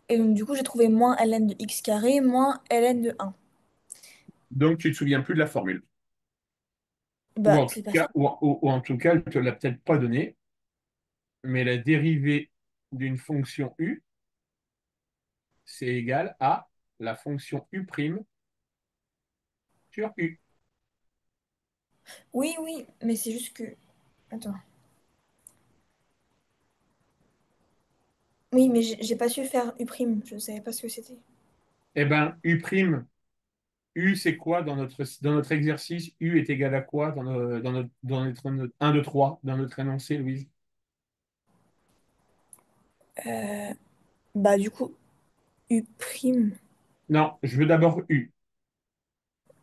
S2: Et donc du coup j'ai trouvé moins ln de x carré moins ln de 1.
S1: Donc, tu te souviens plus de la formule. Ou
S2: Bah
S1: en tout
S2: c'est pas
S1: cas,
S2: ça.
S1: ou en tout cas, elle ne te l'a peut-être pas donné, mais la dérivée d'une fonction u, c'est égal à la fonction u' sur u.
S2: Oui, oui, mais c'est juste que... Attends. Oui, mais j'ai pas su faire U', je savais pas ce que c'était.
S1: Eh bien, u, c'est quoi dans notre exercice? U est égal à quoi dans notre 1, 2, 3, dans notre énoncé, Louise?
S2: Euh, Bah du coup, U'.
S1: Non, je veux d'abord u.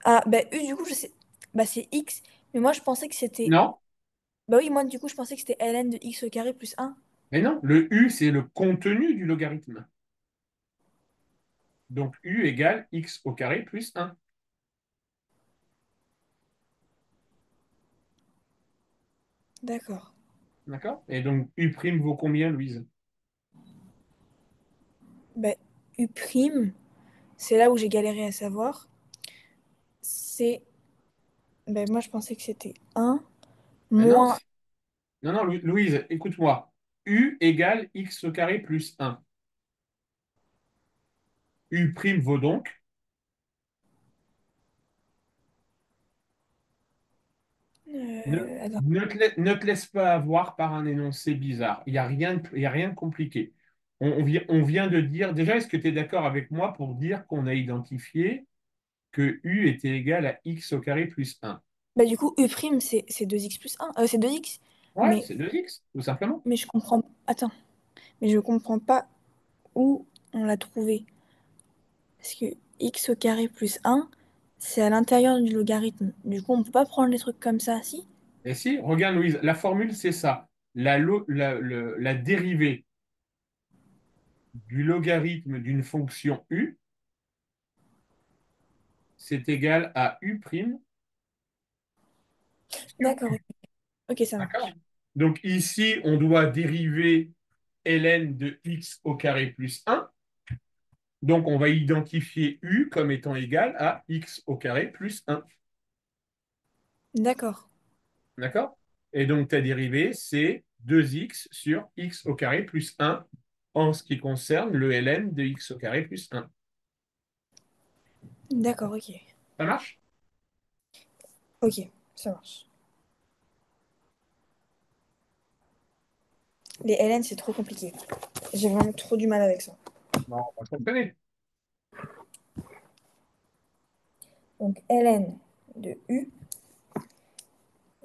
S2: Ah, bah U du coup je sais... Bah c'est x, mais moi je pensais que c'était...
S1: Non,
S2: Bah oui, moi du coup je pensais que c'était ln de x au carré plus 1.
S1: mais non, le u, c'est le contenu du logarithme. Donc, u égale x au carré plus 1.
S2: D'accord.
S1: D'accord? Et donc, u' vaut combien, Louise?
S2: Bah U', c'est là où j'ai galéré à savoir. C'est... Bah moi je pensais que c'était 1
S1: Ah non,
S2: moins...
S1: non, non, Louise, écoute-moi. U égale x au carré plus 1. U' vaut donc. Ne,
S2: Attends.
S1: ne te laisse pas avoir par un énoncé bizarre. Il y a rien de compliqué. On vient de dire, déjà, est-ce que tu es d'accord avec moi pour dire qu'on a identifié que U était égal à x au carré plus 1?
S2: Bah du coup U', c'est 2x plus 1. C'est 2x.
S1: Ouais,
S2: Mais,
S1: c'est 2x, tout simplement.
S2: mais je comprends... Attends. Mais je comprends pas où on l'a trouvé. Parce que x au carré plus 1, c'est à l'intérieur du logarithme. Du coup, on peut pas prendre les trucs comme ça, si?
S1: Et si, regarde, Louise, la formule, c'est ça. La dérivée du logarithme d'une fonction U, c'est égal à U' sur
S2: D'accord,
S1: U.
S2: ok. Ok, ça
S1: D'accord?
S2: marche.
S1: Donc ici, on doit dériver ln de x au carré plus 1. Donc on va identifier U comme étant égal à x au carré plus 1.
S2: D'accord.
S1: D'accord? Et donc ta dérivée, c'est 2x sur x au carré plus 1 en ce qui concerne le ln de x au carré plus 1.
S2: D'accord, ok.
S1: Ça marche?
S2: Ok, ça marche. Les ln, c'est trop compliqué. J'ai vraiment trop du mal avec ça.
S1: Bon, on va s'entraîner.
S2: Donc, ln de u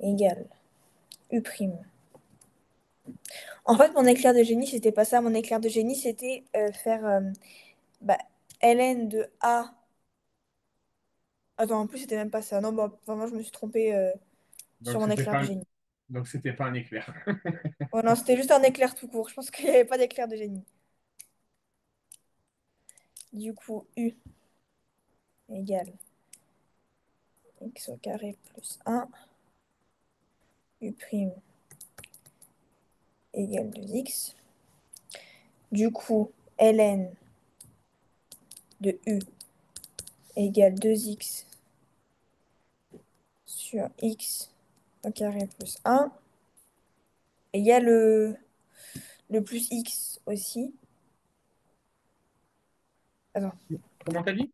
S2: égale u'. En fait, mon éclair de génie, c'était pas ça. Mon éclair de génie, c'était faire bah, ln de a. Attends, en plus, c'était même pas ça. Non, bah, vraiment, je me suis trompée sur
S1: Donc
S2: mon
S1: c'était
S2: éclair
S1: pas
S2: de
S1: un...
S2: génie.
S1: Donc c'était pas un éclair.
S2: Ouais, non, c'était juste un éclair tout court. Je pense qu'il n'y avait pas d'éclair de génie. Du coup, U égale x au carré plus 1, U' égale 2x. Du coup, ln de U égale 2x sur x au carré plus 1. Et il y a le plus x aussi. Attends.
S1: Comment t'as dit?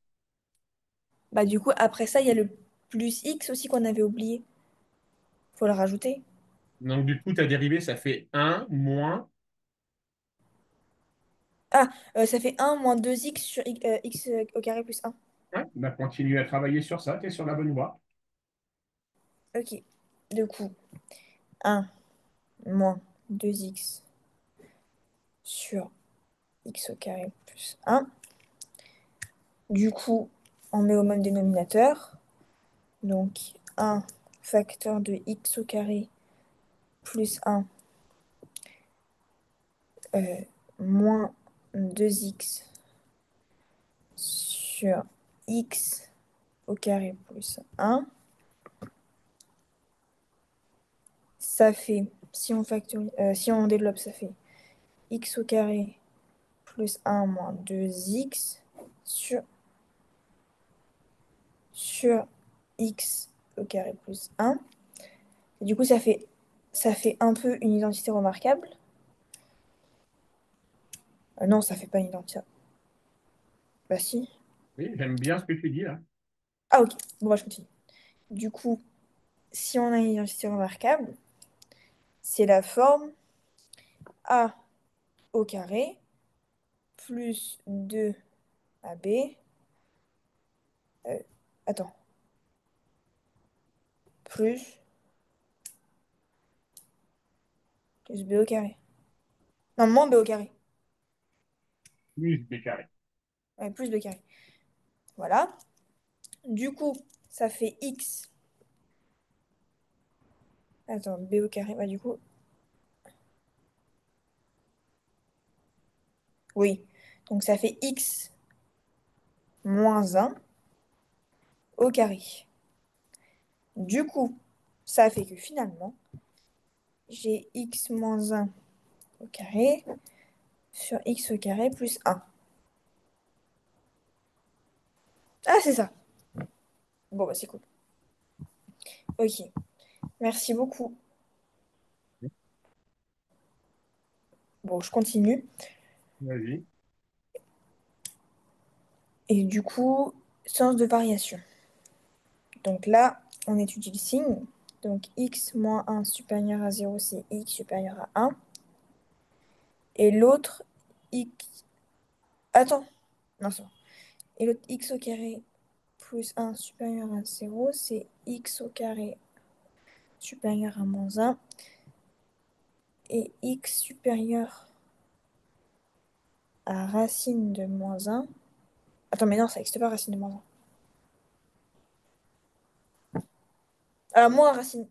S2: Bah, du coup, après ça, il y a le plus x aussi qu'on avait oublié. Faut le rajouter.
S1: Donc du coup, ta dérivée, ça fait un moins
S2: Ah, ça fait un moins 2x sur x au carré plus un.
S1: Ouais, bah continue à travailler sur ça, tu es sur la bonne voie.
S2: Ok. Du coup, un moins 2x sur x au carré plus un. Du coup, on met au même dénominateur. Donc, un facteur de x au carré plus un euh, moins 2x sur x au carré plus un. Ça fait, si on développe, ça fait x au carré plus un moins 2x sur, sur x au carré plus un. Et du coup, ça fait un peu une identité remarquable. Non, ça fait pas une identité. Bah si.
S1: Oui, j'aime bien ce que tu dis là.
S2: Ah ok, bon bah je continue. Du coup, si on a une identité remarquable, c'est la forme a au carré plus 2ab. euh, attends, plus b au carré. Non, moins b au carré.
S1: Plus B carré.
S2: Ouais, plus b carré. Voilà. Du coup, ça fait x. Attends, b au carré. Bah, du coup, oui. Donc, ça fait x moins un au carré. Du coup, ça fait que finalement, j'ai x moins un au carré sur x au carré plus un. Ah, c'est ça. Bon, bah, c'est cool. Ok. Merci beaucoup. Bon, je continue.
S1: Vas-y.
S2: Et du coup, sens de variation. Donc là, on étudie le signe. Donc x moins un supérieur à zéro, c'est x supérieur à un. Et l'autre, x... Attends. Non, c'est bon. Et l'autre, x au carré plus un supérieur à zéro, c'est x au carré supérieur à moins un. Et x supérieur à racine de moins un. Attends, mais non, ça n'existe pas, racine de moins un. Ah, moins racine...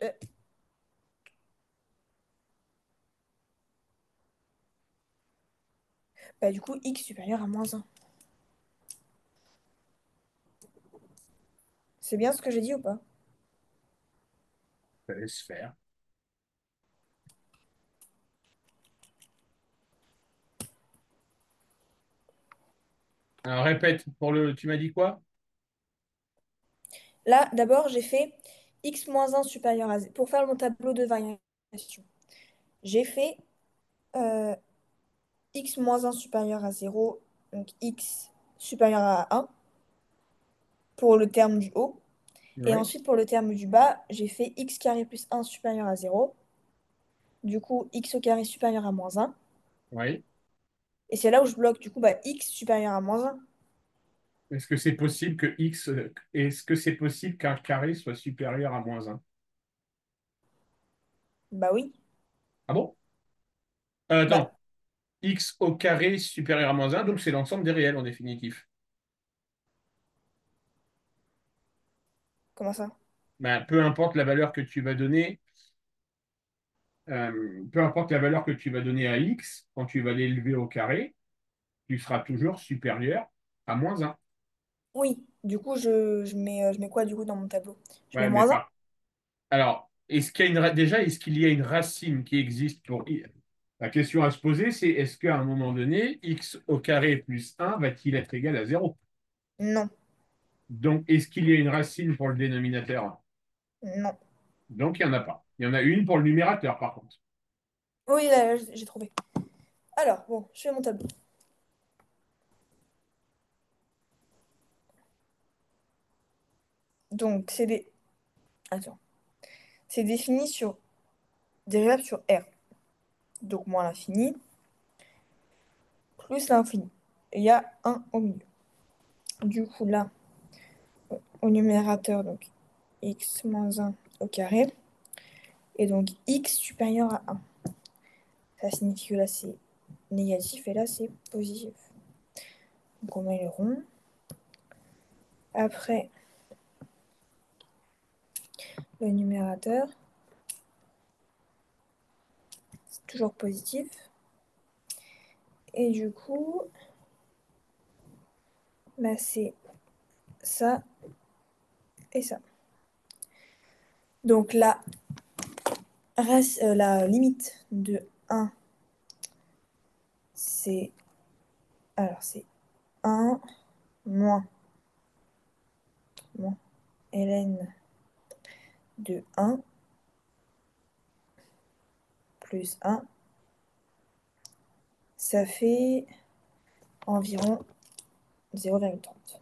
S2: euh, bah du coup, x supérieur à moins un. C'est bien ce que j'ai dit ou pas?
S1: Ça laisse faire. Alors répète pour le. Tu m'as dit quoi?
S2: Là, d'abord, j'ai fait x moins un supérieur à zéro. Pour faire mon tableau de variation, j'ai fait euh, x moins un supérieur à zéro, donc x supérieur à un pour le terme du haut. Et
S1: Oui,
S2: ensuite, pour le terme du bas, j'ai fait x carré plus un supérieur à zéro. Du coup, x au carré supérieur à moins un.
S1: oui.
S2: Et c'est là où je bloque, du coup, bah, x supérieur à moins un.
S1: Est-ce que c'est possible que x. Est-ce que c'est possible qu'un carré soit supérieur à moins un?
S2: Bah oui.
S1: Ah bon?
S2: Bah,
S1: Attends. X au carré supérieur à moins un, donc c'est l'ensemble des réels en définitif.
S2: comment ça?
S1: Ben, peu importe la valeur que tu vas donner, peu importe la valeur que tu vas donner à x, quand tu vas l'élever au carré, tu seras toujours supérieur à moins un.
S2: Oui. Du coup, je mets quoi, du coup, dans mon tableau? Je mets
S1: Ouais, mais
S2: moins un.
S1: pas. Alors, est-ce qu'il y a déjà, est-ce qu'il y a une racine qui existe pour i? La question à se poser, c'est est-ce qu'à un moment donné, x au carré plus un va-t-il être égal à zéro?
S2: Non.
S1: Donc, est-ce qu'il y a une racine pour le dénominateur?
S2: Non.
S1: Donc, il n'y en a pas. Il y en a une pour le numérateur, par contre.
S2: Oui, là, j'ai trouvé. Alors, bon, je fais mon tableau. Donc, Attends. C'est défini sur des variables sur R. Donc, moins l'infini. plus l'infini. Et il y a un au milieu. Du coup, là, au numérateur, donc x moins un au carré. Et donc x supérieur à un. Ça signifie que là, c'est négatif et là, c'est positif. Donc on met le rond. Après, le numérateur, c'est toujours positif. Et du coup, bah, c'est ça et ça. Donc la limite de 1, c'est c'est 1 moins, moins ln de 1 plus 1. Ça fait environ 0,30.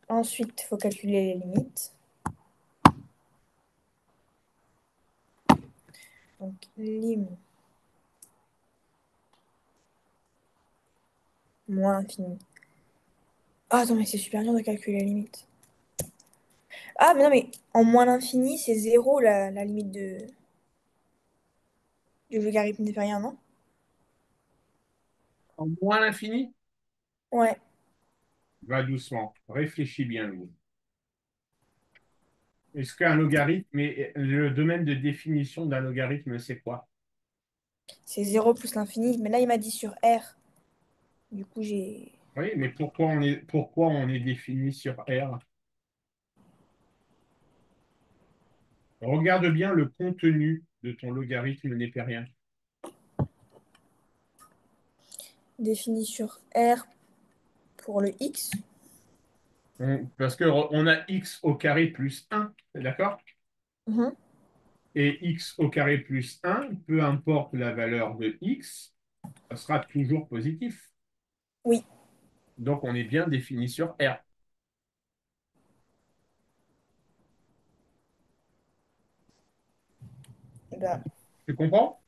S2: Ensuite, il faut calculer les limites. Donc, lim moins infini. Ah, attends, mais c'est super dur de calculer les limites. Ah, mais non, mais en moins l'infini, c'est 0 la limite du logarithme népérien, non?
S1: En moins l'infini?
S2: Ouais,
S1: Va doucement, réfléchis bien, Louis. Est-ce qu'un logarithme, et le domaine de définition d'un logarithme, c'est quoi?
S2: c'est 0 plus l'infini. Mais là, il m'a dit sur R. Du coup, j'ai...
S1: Oui, mais pourquoi on est défini sur R? Regarde bien le contenu de ton logarithme népérien.
S2: défini sur R pour le X.
S1: Parce qu'on a x au carré plus 1, d'accord?
S2: Mhm.
S1: Et x au carré plus 1, peu importe la valeur de x, ça sera toujours positif.
S2: Oui,
S1: Donc on est bien défini sur R.
S2: bah,
S1: Tu comprends?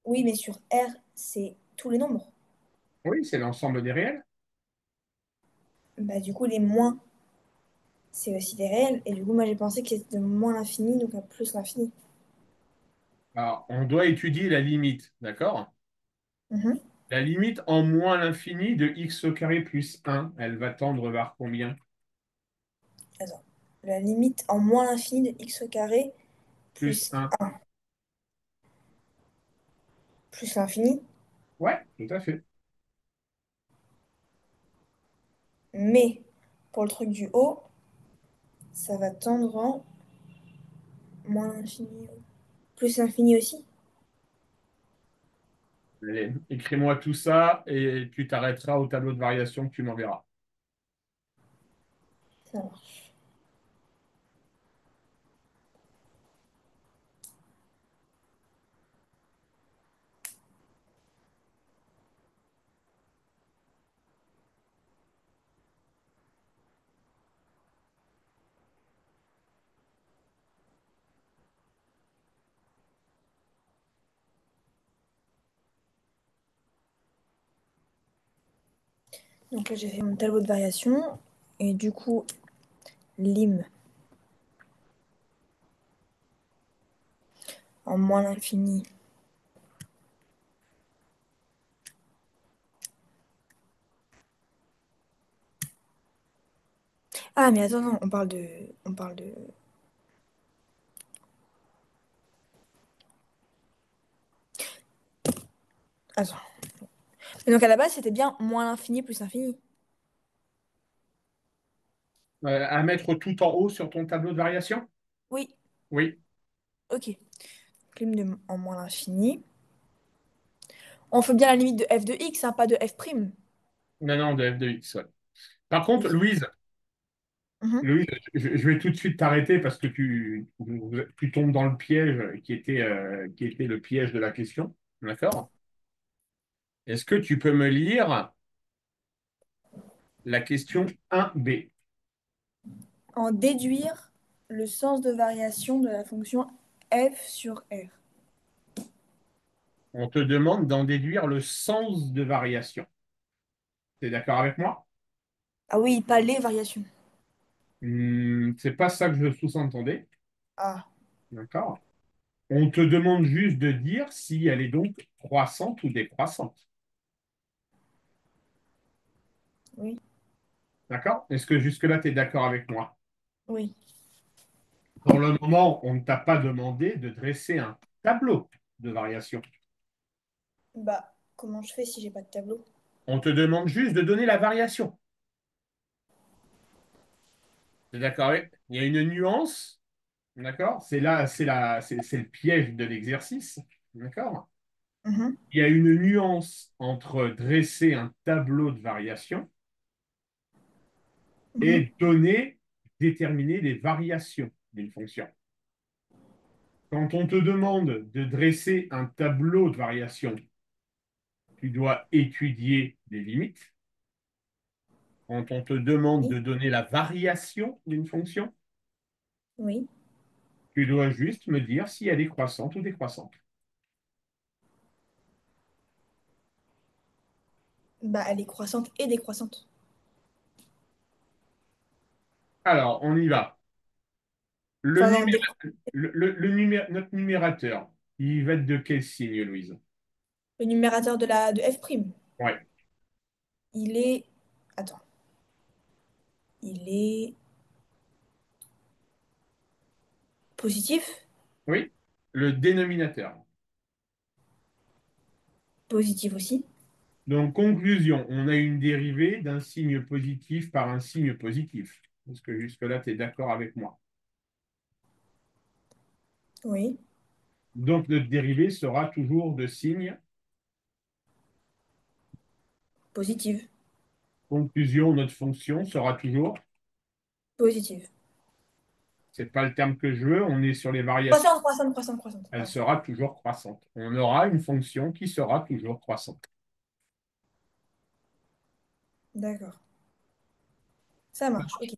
S2: oui, mais sur R, c'est tous les nombres.
S1: Oui, c'est l'ensemble des réels.
S2: Bah, du coup, les moins, c'est aussi des réels. Et du coup, moi, j'ai pensé que c'était de moins l'infini, donc à plus l'infini.
S1: Alors, on doit étudier la limite, d'accord?
S2: Mhm.
S1: La limite en moins l'infini de x au carré plus 1, elle va tendre vers combien?
S2: Attends. La limite en moins l'infini de x au carré
S1: Plus
S2: plus
S1: 1.
S2: 1 plus l'infini.
S1: Ouais, tout à fait.
S2: Mais pour le truc du haut, ça va tendre en moins l'infini. Plus l'infini aussi.
S1: Allez, écris-moi tout ça et tu t'arrêteras au tableau de variation que tu m'enverras.
S2: Ça marche. Donc là, j'ai fait mon tableau de variation. Et du coup, lim en moins l'infini. Ah, mais attends, non, on parle de... On parle de... Attends. Mais donc à la base, c'était bien moins l'infini plus l'infini.
S1: À mettre tout en haut sur ton tableau de variation?
S2: Oui,
S1: Oui.
S2: ok. Lim en moins l'infini. On fait bien la limite de f de x, hein, pas de f prime.
S1: Non, non, de f de x. Ouais. Par contre,
S2: Ok.
S1: Louise,
S2: Mhm.
S1: Louise, je vais tout de suite t'arrêter parce que tu tombes dans le piège qui était le piège de la question. D'accord? Est-ce que tu peux me lire la question 1b?
S2: En déduire le sens de variation de la fonction. F sur R.
S1: On te demande d'en déduire le sens de variation. Tu es d'accord avec moi?
S2: Ah oui, pas les variations.
S1: C'est pas ça que je sous-entendais.
S2: Ah,
S1: D'accord? On te demande juste de dire si elle est donc croissante ou décroissante.
S2: oui,
S1: D'accord? Est-ce que jusque-là, tu es d'accord avec moi?
S2: oui.
S1: Pour le moment, on ne t'a pas demandé de dresser un tableau de variation.
S2: Bah, comment je fais si j'ai pas de tableau?
S1: On te demande juste de donner la variation. Tu es d'accord avec? Il y a une nuance, d'accord? C'est là, c'est le piège de l'exercice, d'accord?
S2: Mhm,
S1: Il y a une nuance entre dresser un tableau de variation
S2: mhm,
S1: et donner, déterminer les variations d'une fonction. Quand on te demande de dresser un tableau de variation, tu dois étudier les limites. Quand on te demande
S2: oui,
S1: de donner la variation d'une fonction,
S2: oui.
S1: tu dois juste me dire si elle est croissante ou décroissante.
S2: Bah, elle est croissante et décroissante.
S1: Alors, on y va. Le
S2: Enfin, non,
S1: numéra- notre numérateur, il va être de quel signe, Louise?
S2: le numérateur de f',
S1: Ouais.
S2: il est... Attends. Il est positif?
S1: Oui. Le dénominateur.
S2: Positif aussi.
S1: Donc, conclusion, on a une dérivée d'un signe positif par un signe positif. Est-ce que jusque-là, tu es d'accord avec moi?
S2: Oui.
S1: Donc, notre dérivée sera toujours de signe.
S2: Positif.
S1: Conclusion, notre fonction sera toujours.
S2: Positif.
S1: C'est pas le terme que je veux, on est sur les variations.
S2: Croissante, croissante, croissante, croissante.
S1: Elle
S2: Pardon.
S1: sera toujours croissante. On aura une fonction qui sera toujours croissante.
S2: D'accord. Ça marche, ok.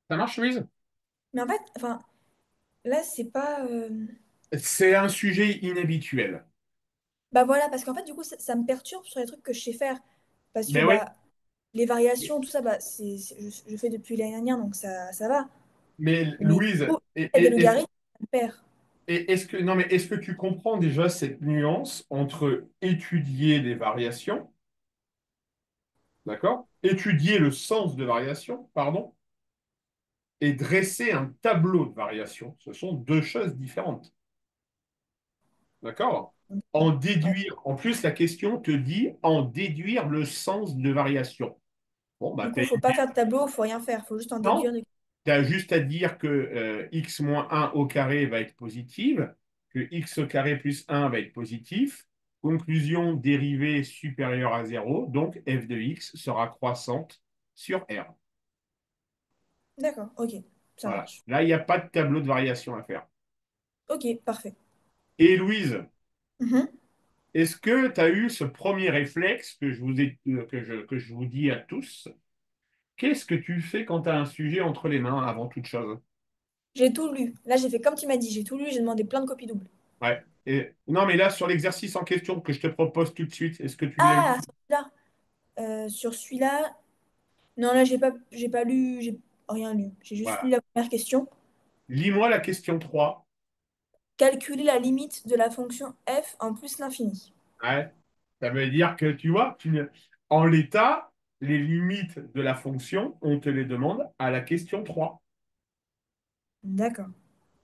S1: Ça marche, Louise?
S2: Mais en fait, enfin, là, c'est pas...
S1: C'est un sujet inhabituel.
S2: Bah voilà, parce qu'en fait, du coup, ça me perturbe sur les trucs que je sais faire. Parce que,
S1: Mais oui,
S2: bah, les variations, tout ça, bah, je fais depuis l'année dernière, donc ça va.
S1: mais
S2: Mais du
S1: Louise,
S2: coup, il y a des logarithmes, ça me perd.
S1: est-ce que, non, mais est-ce que tu comprends déjà cette nuance entre étudier les variations, d'accord? Étudier le sens de variation, pardon, et dresser un tableau de variation. Ce sont deux choses différentes. D'accord? En
S2: Ouais.
S1: déduire, en plus, la question te dit en déduire le sens de variation. Bon, bah,
S2: Du coup, faut pas faire de tableau, faut rien faire, faut juste en déduire.
S1: non, tu as juste à dire que x moins 1 au carré va être positive, que x au carré plus 1 va être positif. Conclusion, dérivée supérieure à 0, donc f de x sera croissante sur R.
S2: D'accord, ok, ça
S1: Voilà.
S2: marche.
S1: Là, il n'y a pas de tableau de variation à faire.
S2: Ok, parfait.
S1: Et Louise,
S2: Mhm.
S1: est-ce que tu as eu ce premier réflexe que je vous ai, que je vous dis à tous? Qu'est-ce que tu fais quand tu as un sujet entre les mains avant toute chose?
S2: J'ai tout lu. Là, j'ai fait comme tu m'as dit, j'ai tout lu, j'ai demandé plein de copies doubles.
S1: Ouais. Et, non, mais là, sur l'exercice en question que je te propose tout de suite, est-ce que tu l'as
S2: Ah,
S1: lu?
S2: sur celui-là. Sur celui-là, non, là, j'ai pas lu, j'ai rien lu. J'ai juste lu
S1: Voilà.
S2: la première question.
S1: Lis-moi la question 3.
S2: Calculer la limite de la fonction f en plus l'infini.
S1: Ouais. Ça veut dire que, tu vois, en l'état, les limites de la fonction, on te les demande à la question 3.
S2: D'accord.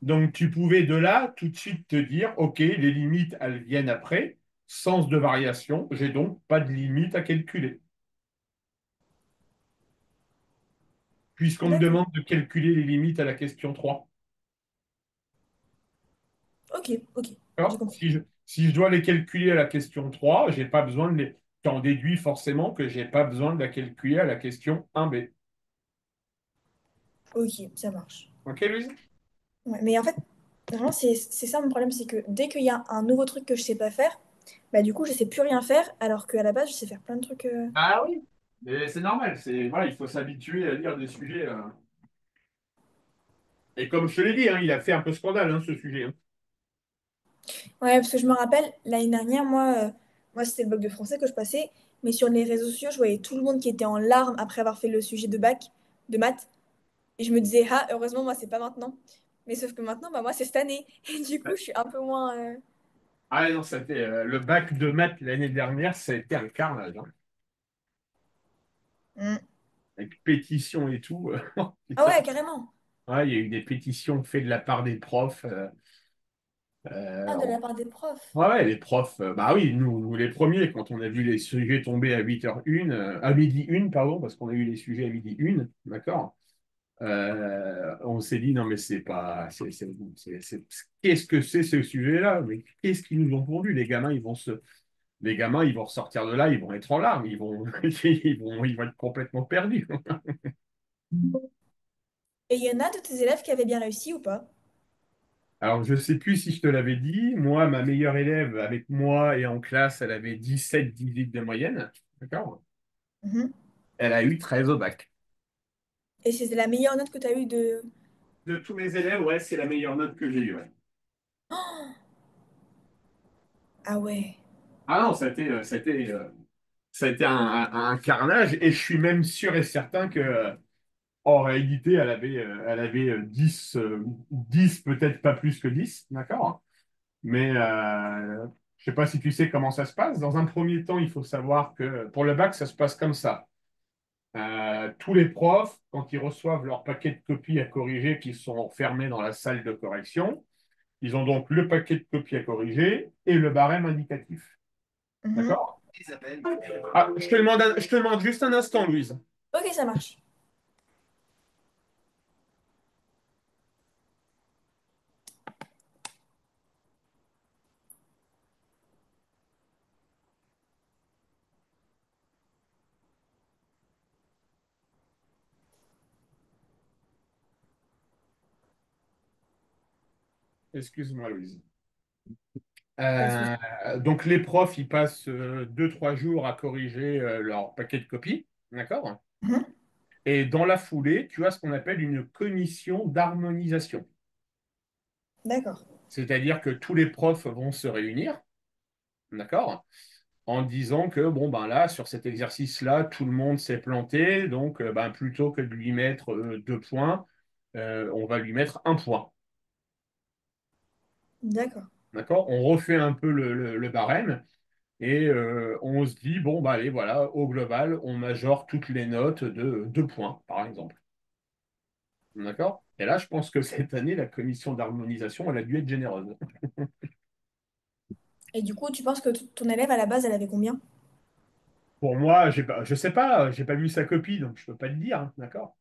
S1: Donc, tu pouvais de là tout de suite te dire, OK, les limites, elles viennent après. Sens de variation, j'ai donc pas de limite à calculer. Puisqu'on me
S2: D'accord.
S1: demande de calculer les limites à la question 3.
S2: Ok, ok, j'ai
S1: D'accord.
S2: compris.
S1: Si je dois les calculer à la question 3, j'ai pas besoin de les. T'en déduis forcément que j'ai pas besoin de la calculer à la question 1b.
S2: Ok, ça marche.
S1: OK, Louise?
S2: Ouais, mais en fait, vraiment, c'est ça mon problème, c'est que dès qu'il y a un nouveau truc que je sais pas faire, bah du coup, je sais plus rien faire, alors qu'à la base, je sais faire plein de trucs.
S1: Ah oui, mais c'est normal. Voilà, il faut s'habituer à lire des sujets. Et comme je te l'ai dit, hein, il a fait un peu scandale, hein, ce sujet, hein.
S2: Ouais, parce que je me rappelle, l'année dernière, moi c'était le bac de français que je passais, mais sur les réseaux sociaux, je voyais tout le monde qui était en larmes après avoir fait le sujet de bac, de maths, et je me disais, ah, heureusement, moi, c'est pas maintenant. Mais sauf que maintenant, bah, moi, c'est cette année. Et du coup, je suis un peu moins.
S1: Ah non, c'était le bac de maths l'année dernière, ça a été un carnage, hein.
S2: Hmm.
S1: Avec pétition et tout. Oh,
S2: Ah
S1: putain.
S2: ouais, carrément.
S1: Ouais, il y a eu des pétitions faites de la part des profs.
S2: Ah, de
S1: Euh,
S2: la part des profs.
S1: ouais, ouais, les profs, bah oui, nous, les premiers, quand on a vu les sujets tomber à 8h01, à midi 1, pardon, parce qu'on a eu les sujets à midi 1, d'accord? On s'est dit, non, mais c'est pas. Qu'est-ce que c'est ce sujet-là? Mais qu'est-ce qu'ils nous ont pondu? Les gamins, ils vont ressortir de là, ils vont être en larmes, ils vont être complètement perdus.
S2: Et il y en a de tes élèves qui avaient bien réussi ou pas?
S1: Alors, je sais plus si je te l'avais dit. Moi, ma meilleure élève avec moi et en classe, elle avait 17-18 de moyenne. D'accord?
S2: Mhm.
S1: Elle a eu 13 au bac.
S2: Et c'était la meilleure note que tu as eue de.
S1: De tous mes élèves, ouais, c'est la meilleure note que j'ai eue. Ouais.
S2: Ah ouais.
S1: Ah non, ça a été un carnage et je suis même sûr et certain que en réalité, elle avait 10, 10 peut-être pas plus que 10, d'accord? Mais je sais pas si tu sais comment ça se passe. Dans un premier temps, il faut savoir que pour le bac, ça se passe comme ça. Tous les profs, quand ils reçoivent leur paquet de copies à corriger qui sont enfermés dans la salle de correction, ils ont donc le paquet de copies à corriger et le barème indicatif.
S2: Mhm.
S1: D'accord? Ah, je te demande juste un instant, Louise.
S2: Ok, ça marche.
S1: Excuse-moi, Louise.
S2: Pas de souci.
S1: Donc, les profs, ils passent 2-3 jours à corriger leur paquet de copies. D'accord?
S2: Mhm.
S1: Et dans la foulée, tu as ce qu'on appelle une commission d'harmonisation.
S2: D'accord.
S1: C'est-à-dire que tous les profs vont se réunir, d'accord? En disant que, bon, ben là, sur cet exercice-là, tout le monde s'est planté, donc ben, plutôt que de lui mettre 2 points, on va lui mettre 1 point.
S2: D'accord.
S1: D'accord? On refait un peu le barème et on se dit, bon, bah allez, voilà, au global, on majore toutes les notes de 2 points, par exemple. D'accord? Et là, je pense que cette année, la commission d'harmonisation, elle a dû être généreuse.
S2: Et du coup, tu penses que ton élève à la base, elle avait combien?
S1: Pour moi, je sais pas, j'ai pas vu sa copie, donc je peux pas te dire, hein, d'accord?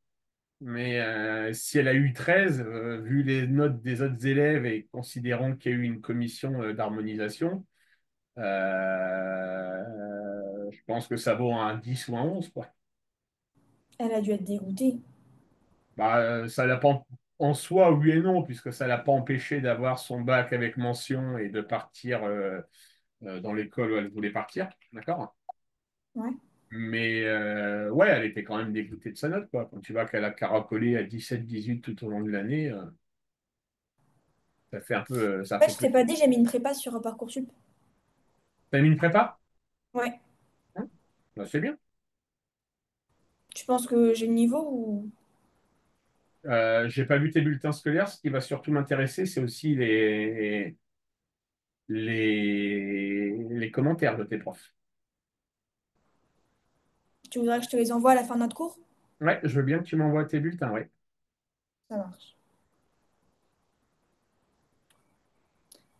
S1: Mais si elle a eu 13, vu les notes des autres élèves et considérant qu'il y a eu une commission d'harmonisation, je pense que ça vaut un 10 ou un 11, quoi.
S2: Elle a dû être dégoûtée.
S1: Bah, ça l'a pas en soi, oui et non, puisque ça l'a pas empêché d'avoir son bac avec mention et de partir dans l'école où elle voulait partir, d'accord?
S2: Ouais.
S1: Mais ouais, elle était quand même dégoûtée de sa note, quoi. Quand tu vois qu'elle a caracolé à 17-18 tout au long de l'année, ça fait un peu, ça
S2: Ouais,
S1: fait
S2: je
S1: peu.
S2: t'ai pas dit, j'ai mis une prépa sur Parcoursup.
S1: T'as mis une prépa?
S2: Ouais.
S1: Hein. Bah, c'est bien.
S2: Tu penses que j'ai le niveau ou...
S1: J'ai pas vu tes bulletins scolaires. Ce qui va surtout m'intéresser, c'est aussi les commentaires de tes profs.
S2: Tu voudrais que je te les envoie à la fin de notre cours?
S1: Ouais, je veux bien que tu m'envoies tes bulletins, ouais.
S2: Ça marche.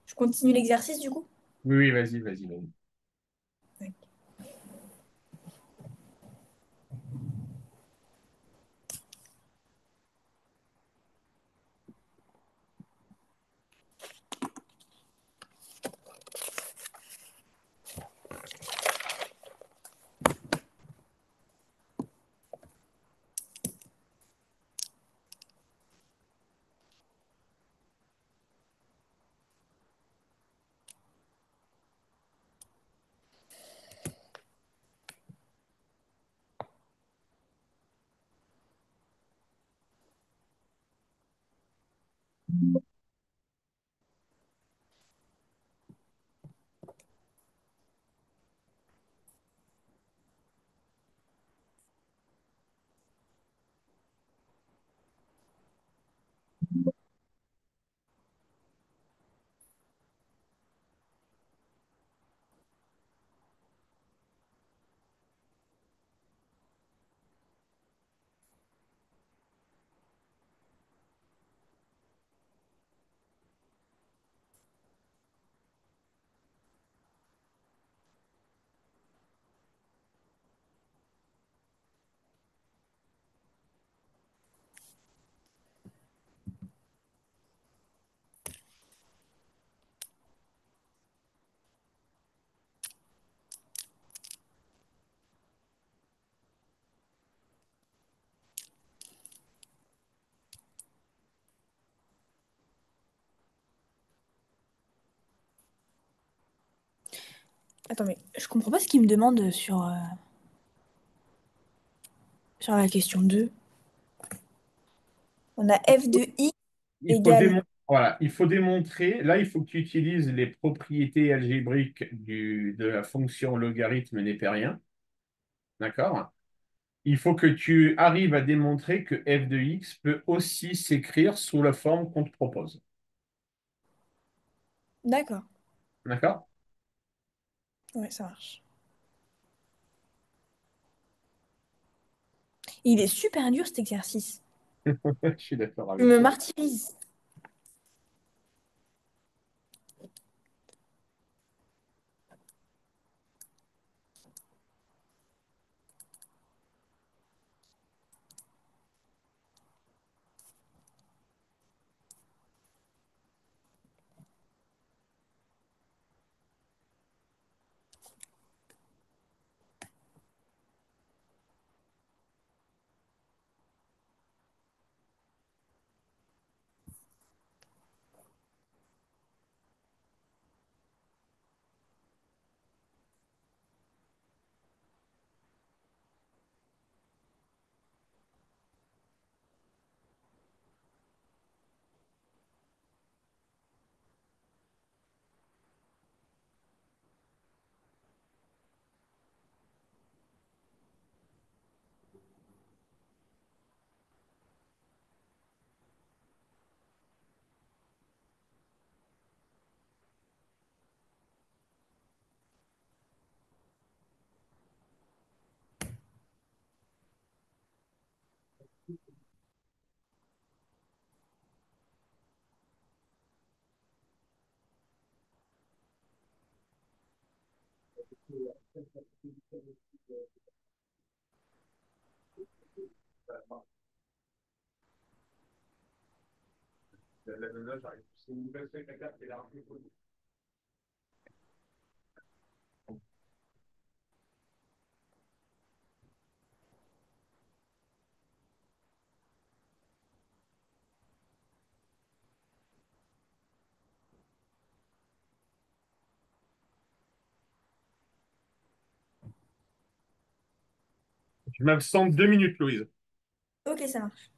S2: Je continue l'exercice du coup?
S1: Oui, oui, vas-y, vas-y, vas-y.
S2: Ouais. Attends, mais je comprends pas ce qu'il me demande sur la question 2. On a f de x
S1: Il faut
S2: égale.
S1: voilà, il faut démontrer, là, il faut que tu utilises les propriétés algébriques de la fonction logarithme népérien, d'accord? Il faut que tu arrives à démontrer que f de x peut aussi s'écrire sous la forme qu'on te propose,
S2: D'accord.
S1: d'accord?
S2: Ouais, ça marche. Il est super dur cet exercice.
S1: Je suis d'accord
S2: Je
S1: avec
S2: me
S1: toi.
S2: martyrise.
S1: Tu m'absentes 2 minutes, Louise.
S2: Ok, ça marche.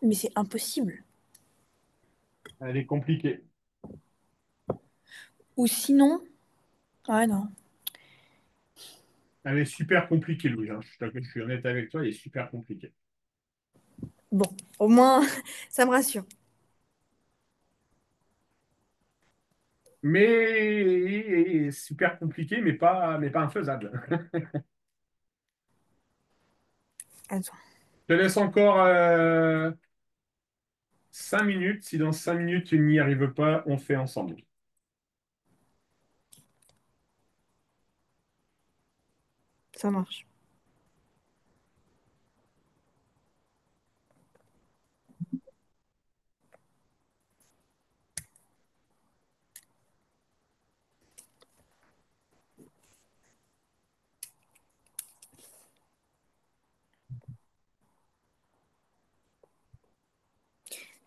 S2: Mais c'est impossible.
S1: Elle est compliquée.
S2: Ou sinon, ouais, non.
S1: Elle est super compliquée, Louis, hein. Je suis honnête avec toi, elle est super compliquée.
S2: Bon, au moins, ça me rassure.
S1: Mais super compliquée, mais pas infaisable.
S2: Attends,
S1: Je te laisse encore 5 minutes. Si dans 5 minutes tu n'y arrives pas, on fait ensemble.
S2: ça marche.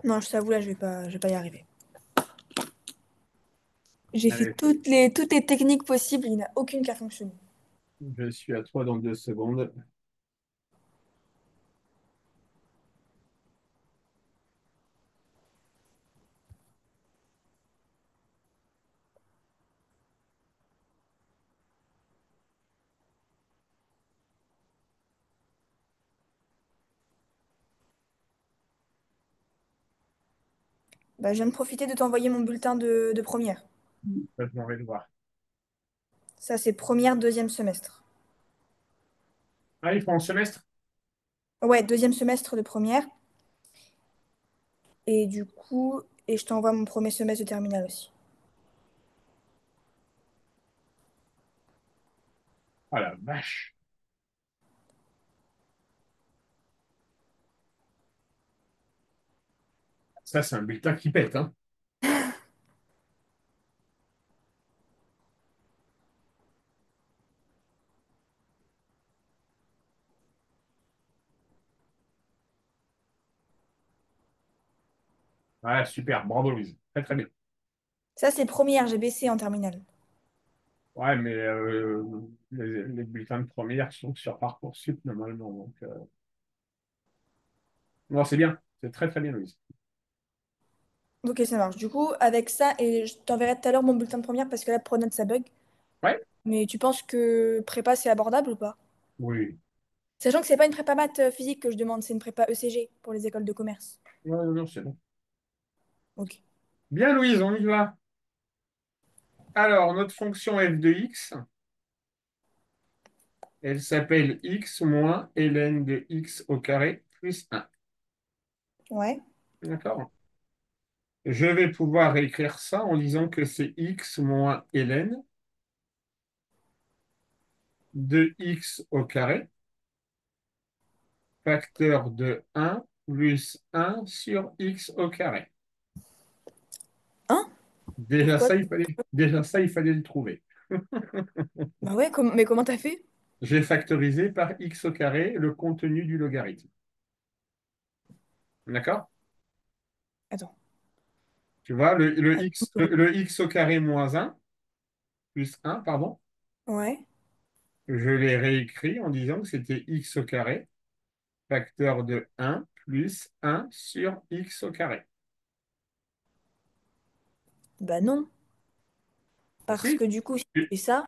S2: Non, je t'avoue, là, je vais pas y arriver. J'ai fait
S1: Allez,
S2: toutes les techniques possibles, il n'y en a aucune qui a fonctionné.
S1: je suis à toi dans 2 secondes.
S2: Bah, je viens de profiter de t'envoyer mon bulletin de première.
S1: Je m'en vais le voir.
S2: Ça, c'est première, deuxième semestre.
S1: Ah, il faut un semestre?
S2: Ouais, deuxième semestre de première. Et du coup, et je t'envoie mon premier semestre de terminale aussi.
S1: Ah la vache. Ça, c'est un bulletin qui pète, hein. Ouais, super. Bravo, Louise. Très, très bien.
S2: Ça, c'est première, j'ai baissé en terminale.
S1: Ouais, mais les bulletins de première sont sur Parcoursup normalement. Donc, non, c'est bien. C'est très, très bien, Louise.
S2: Ok, ça marche. Du coup, avec ça, et je t'enverrai tout à l'heure mon bulletin de première parce que là, Pronote, ça bug.
S1: Ouais?
S2: Mais tu penses que prépa, c'est abordable ou pas?
S1: Oui.
S2: Sachant que c'est pas une prépa maths physique que je demande, c'est une prépa ECG pour les écoles de commerce.
S1: Ouais, non, non, c'est bon.
S2: Ok.
S1: Bien, Louise, on y va. Alors, notre fonction f de x, elle s'appelle x moins ln de x au carré plus 1.
S2: Ouais.
S1: D'accord? Je vais pouvoir écrire ça en disant que c'est x moins ln de x au carré, facteur de 1 plus 1 sur x au carré.
S2: Hein?
S1: Déjà
S2: Pourquoi?
S1: ça, il fallait le trouver.
S2: Bah ouais, mais comment t'as fait?
S1: J'ai factorisé par x au carré le contenu du logarithme. D'accord?
S2: Attends.
S1: Tu vois,
S2: Attends.
S1: le x au carré moins 1 plus 1 pardon,
S2: Ouais.
S1: je l'ai réécrit en disant que c'était x au carré, facteur de 1 plus 1 sur x au carré.
S2: Bah non,
S1: Ah,
S2: parce
S1: si,
S2: que du coup, si tu fais ça,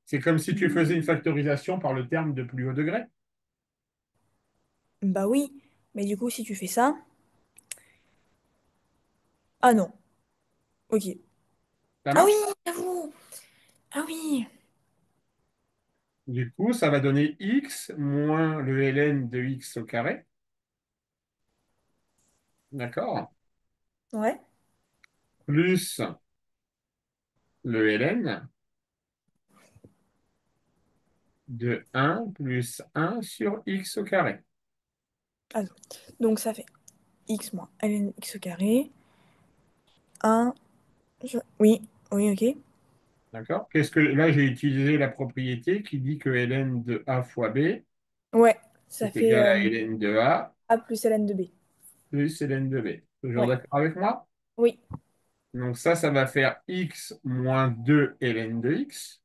S1: c'est comme si tu faisais une factorisation par le terme de plus haut degré.
S2: bah oui, mais du coup, si tu fais ça, ah non, ok.
S1: Ça
S2: Ah oui,
S1: marche?
S2: j'avoue, ah oui,
S1: Du coup, ça va donner x moins le ln de x au carré, d'accord?
S2: ouais,
S1: Plus le ln de 1 plus 1 sur x au carré.
S2: attends. Donc ça fait x moins ln x au carré, 1, oui, oui, ok.
S1: D'accord? Qu'est-ce que là, j'ai utilisé la propriété qui dit que ln de a fois b
S2: Ouais, ça
S1: est
S2: fait
S1: égal à ln de a
S2: a plus ln de b.
S1: plus ln de b. Toujours
S2: Ouais,
S1: d'accord avec moi?
S2: oui,
S1: Donc ça va faire x moins 2 ln de x.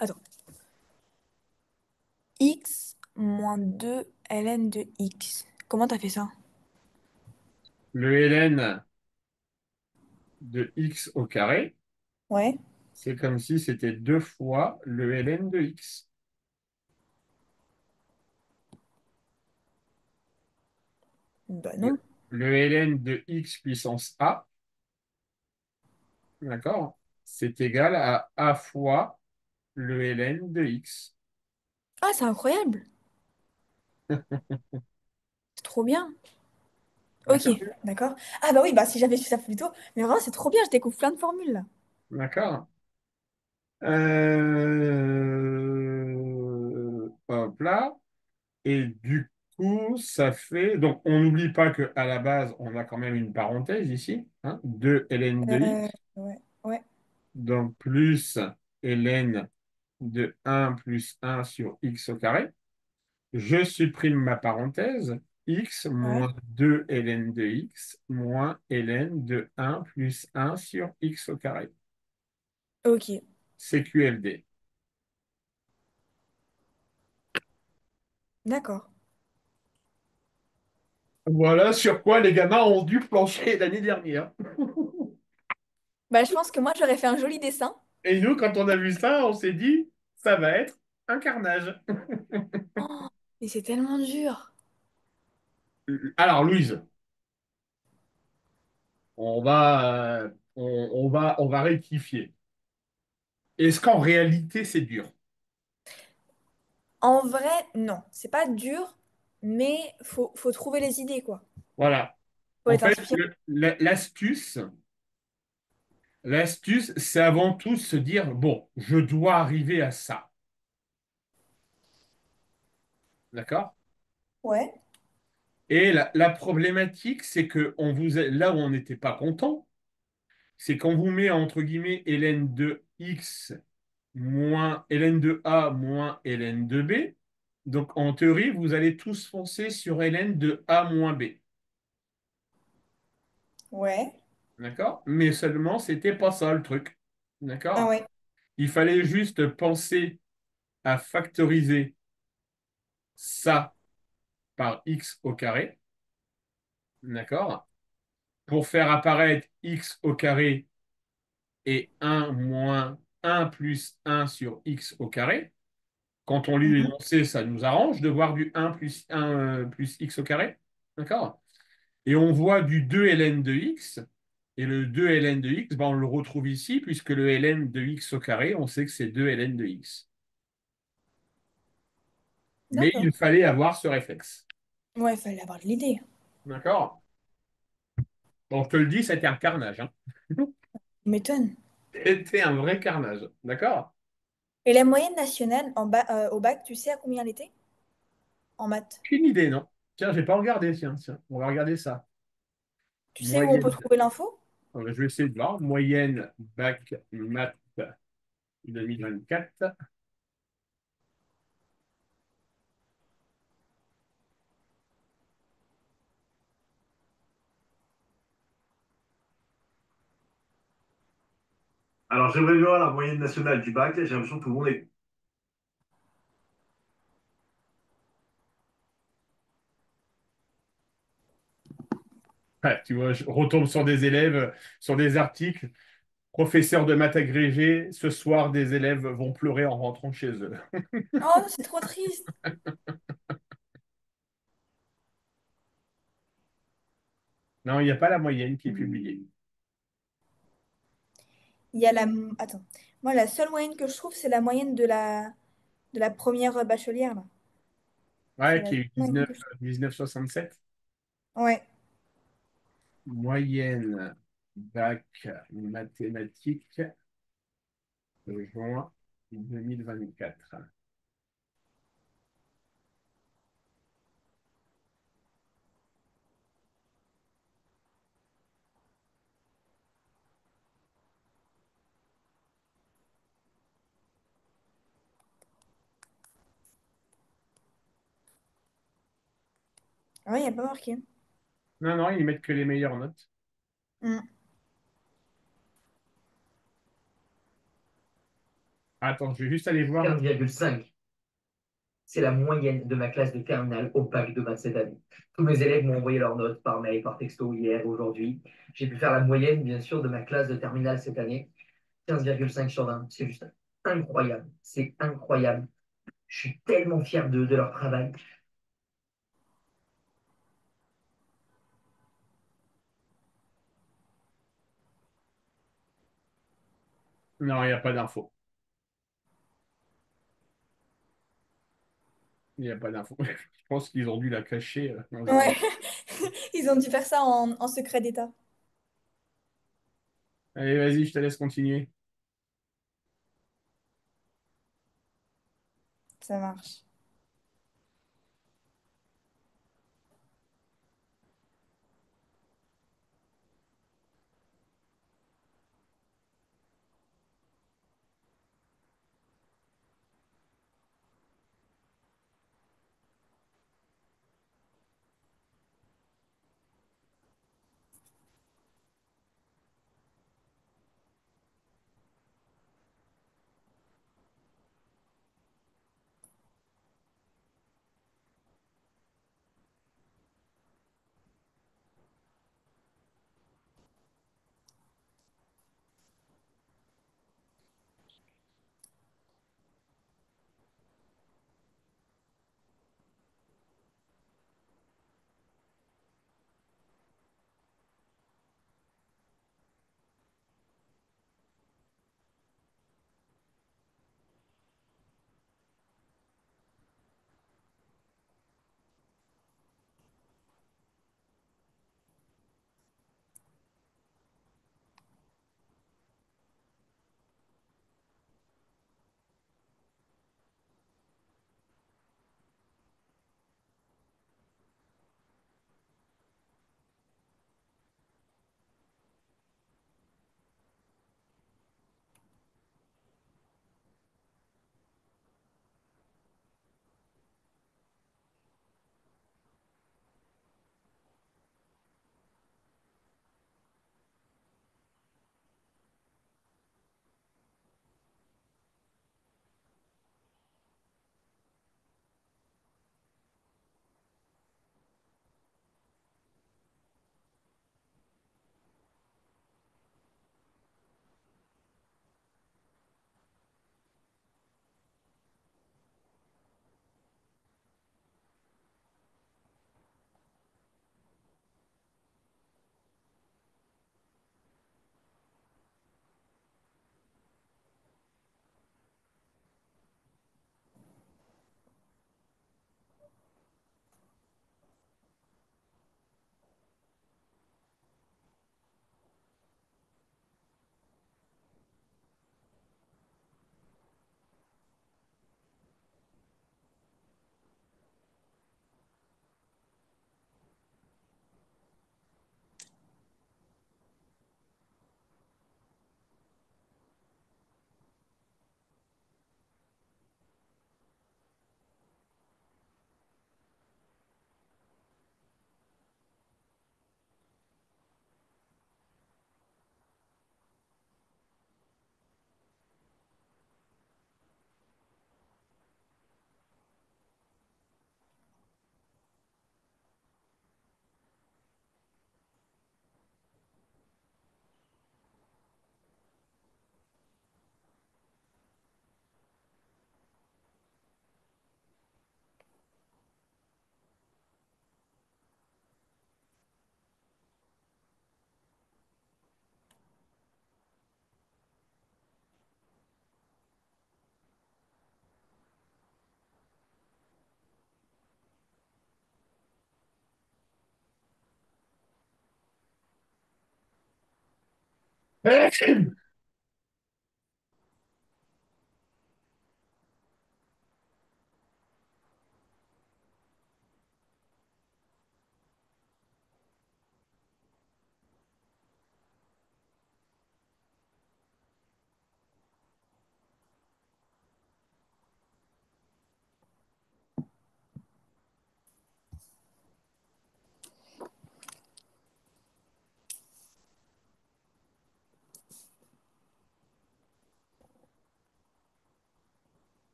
S2: attends. X moins 2 ln de x. Comment t'as fait ça?
S1: Le ln de x au carré,
S2: Ouais,
S1: c'est comme si c'était 2 fois le ln de x.
S2: bah
S1: Le
S2: non.
S1: le ln de x puissance a, d'accord, c'est égal à a fois le ln de x.
S2: Ah, c'est incroyable. C'est trop bien. Ok,
S1: D'accord?
S2: d'accord. Ah bah oui, bah si j'avais su ça plus tôt. Mais vraiment, c'est trop bien, je découvre plein de formules là.
S1: D'accord. Hop là. Et du coup, ça fait. Donc, on n'oublie pas qu'à la base, on a quand même une parenthèse ici, hein, 2 ln de x.
S2: Ouais, ouais,
S1: Donc, plus ln de 1 plus 1 sur x au carré. Je supprime ma parenthèse. X
S2: ouais.
S1: moins 2 ln de x moins ln de 1 plus 1 sur x au carré.
S2: Ok,
S1: CQFD.
S2: d'accord.
S1: Voilà sur quoi les gamins ont dû plancher l'année dernière.
S2: Bah je pense que moi j'aurais fait un joli dessin.
S1: Et nous, quand on a vu ça, on s'est dit, ça va être un carnage.
S2: Oh, mais c'est tellement dur.
S1: Alors, Louise, on va rectifier. Est-ce qu'en réalité, c'est dur?
S2: En vrai, non, c'est pas dur, mais faut trouver les idées quoi.
S1: Voilà.
S2: Faut
S1: En
S2: être
S1: fait,
S2: inspiré.
S1: l'astuce, c'est avant tout se dire, bon, je dois arriver à ça. D'accord?
S2: Ouais,
S1: Et la problématique, c'est que là où on n'était pas content, c'est qu'on vous met entre guillemets ln de x moins ln de a moins ln de b. Donc en théorie, vous allez tous foncer sur ln de a moins b.
S2: ouais.
S1: D'accord? Mais seulement, c'était pas ça le truc.
S2: Ah
S1: D'accord?
S2: ouais.
S1: Il fallait juste penser à factoriser ça par x au carré. D'accord? Pour faire apparaître x au carré et un moins un plus un sur x au carré. Quand on lit
S2: Mhm.
S1: l'énoncé, ça nous arrange de voir du un plus 1 plus x au carré. D'accord? Et on voit du 2 ln de x. Et le 2 ln de x, ben, on le retrouve ici, puisque le ln de x au carré, on sait que c'est 2 ln de x. Mais
S2: D'accord.
S1: il fallait avoir ce réflexe.
S2: Ouais, il fallait avoir de l'idée.
S1: D'accord? Bon, je te le dis, c'était un carnage, hein.
S2: Tu m'étonnes.
S1: C'était un vrai carnage. D'accord?
S2: Et la moyenne nationale au bac, tu sais à combien elle était? En maths.
S1: Aucune idée, non? Tiens, j'ai pas regardé, tiens, tiens. On va regarder ça.
S2: Tu sais où on peut
S1: Moyenne.
S2: trouver l'info?
S1: Je vais essayer de voir. Moyenne bac maths 2024.
S3: Alors, j'aimerais bien voir la moyenne nationale du bac. J'ai l'impression que tout le monde est.
S1: Ouais, tu vois, je retombe sur des élèves, sur des articles. Professeur de maths agrégé, ce soir, des élèves vont pleurer en rentrant chez eux.
S2: Oh non, c'est trop triste.
S1: Non, il n'y a pas la moyenne qui est publiée.
S2: Il y a la... Attends. Moi, la seule moyenne que je trouve, c'est la moyenne de la première bachelière, là. C'est
S1: Ouais,
S2: la
S1: qui est
S2: seule
S1: eu
S2: moyenne
S1: 19,
S2: que je trouve.
S1: 1967.
S2: Ouais.
S1: Moyenne bac mathématiques de juin 2024.
S2: Ouais, il n'y a pas marqué.
S1: Non, non, ils mettent que les meilleures notes.
S2: Hmm.
S1: Attends, je vais juste aller voir.
S4: 15,5. C'est la moyenne de ma classe de terminale au bac de maths cette année. Tous mes élèves m'ont envoyé leurs notes par mail, par texto, hier, aujourd'hui. J'ai pu faire la moyenne, bien sûr, de ma classe de terminale cette année. 15,5 sur 20. C'est juste incroyable. C'est incroyable. Je suis tellement fier de leur travail.
S1: Non, il n'y a pas d'info. Il n'y a pas d'info. Je pense qu'ils ont dû la cacher dans un
S2: Ouais.
S1: endroit.
S2: Ils ont dû faire ça en secret d'État.
S1: Allez, vas-y, je te laisse continuer.
S2: Ça marche.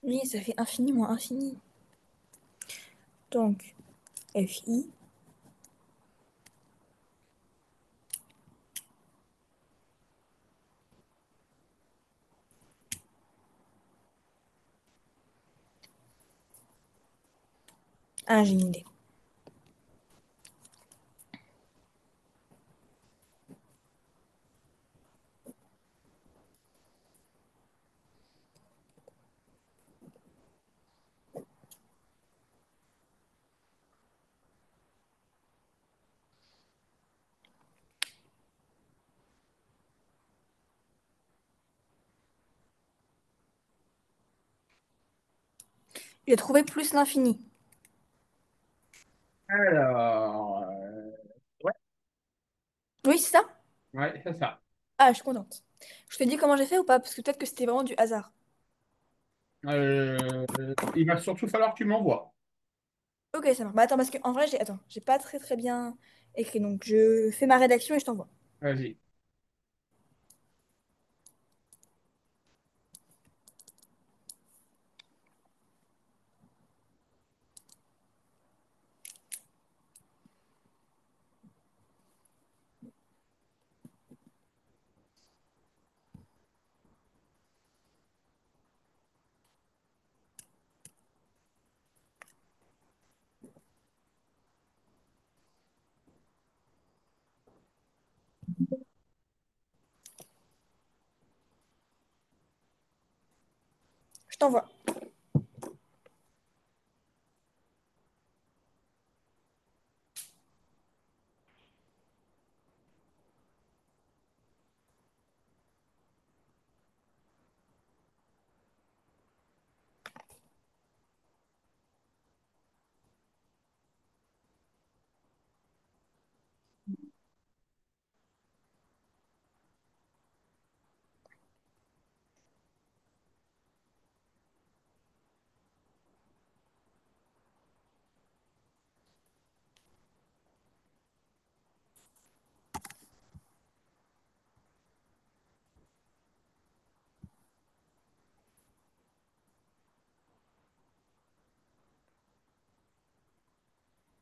S2: Oui, ça fait infini moins infini. Donc, FI. Ah, j'ai une idée. J'ai trouvé plus l'infini.
S1: Alors, ouais,
S2: Oui, c'est ça?
S1: ouais, c'est ça.
S2: Ah, je suis contente. Je te dis comment j'ai fait ou pas? Parce que peut-être que c'était vraiment du hasard.
S1: Euh, il va surtout falloir que tu m'envoies.
S2: Ok, ça marche. Bah attends, parce que en vrai, j'ai pas très très bien écrit. Donc je fais ma rédaction et je t'envoie.
S1: Vas-y.
S2: Je t'envoie.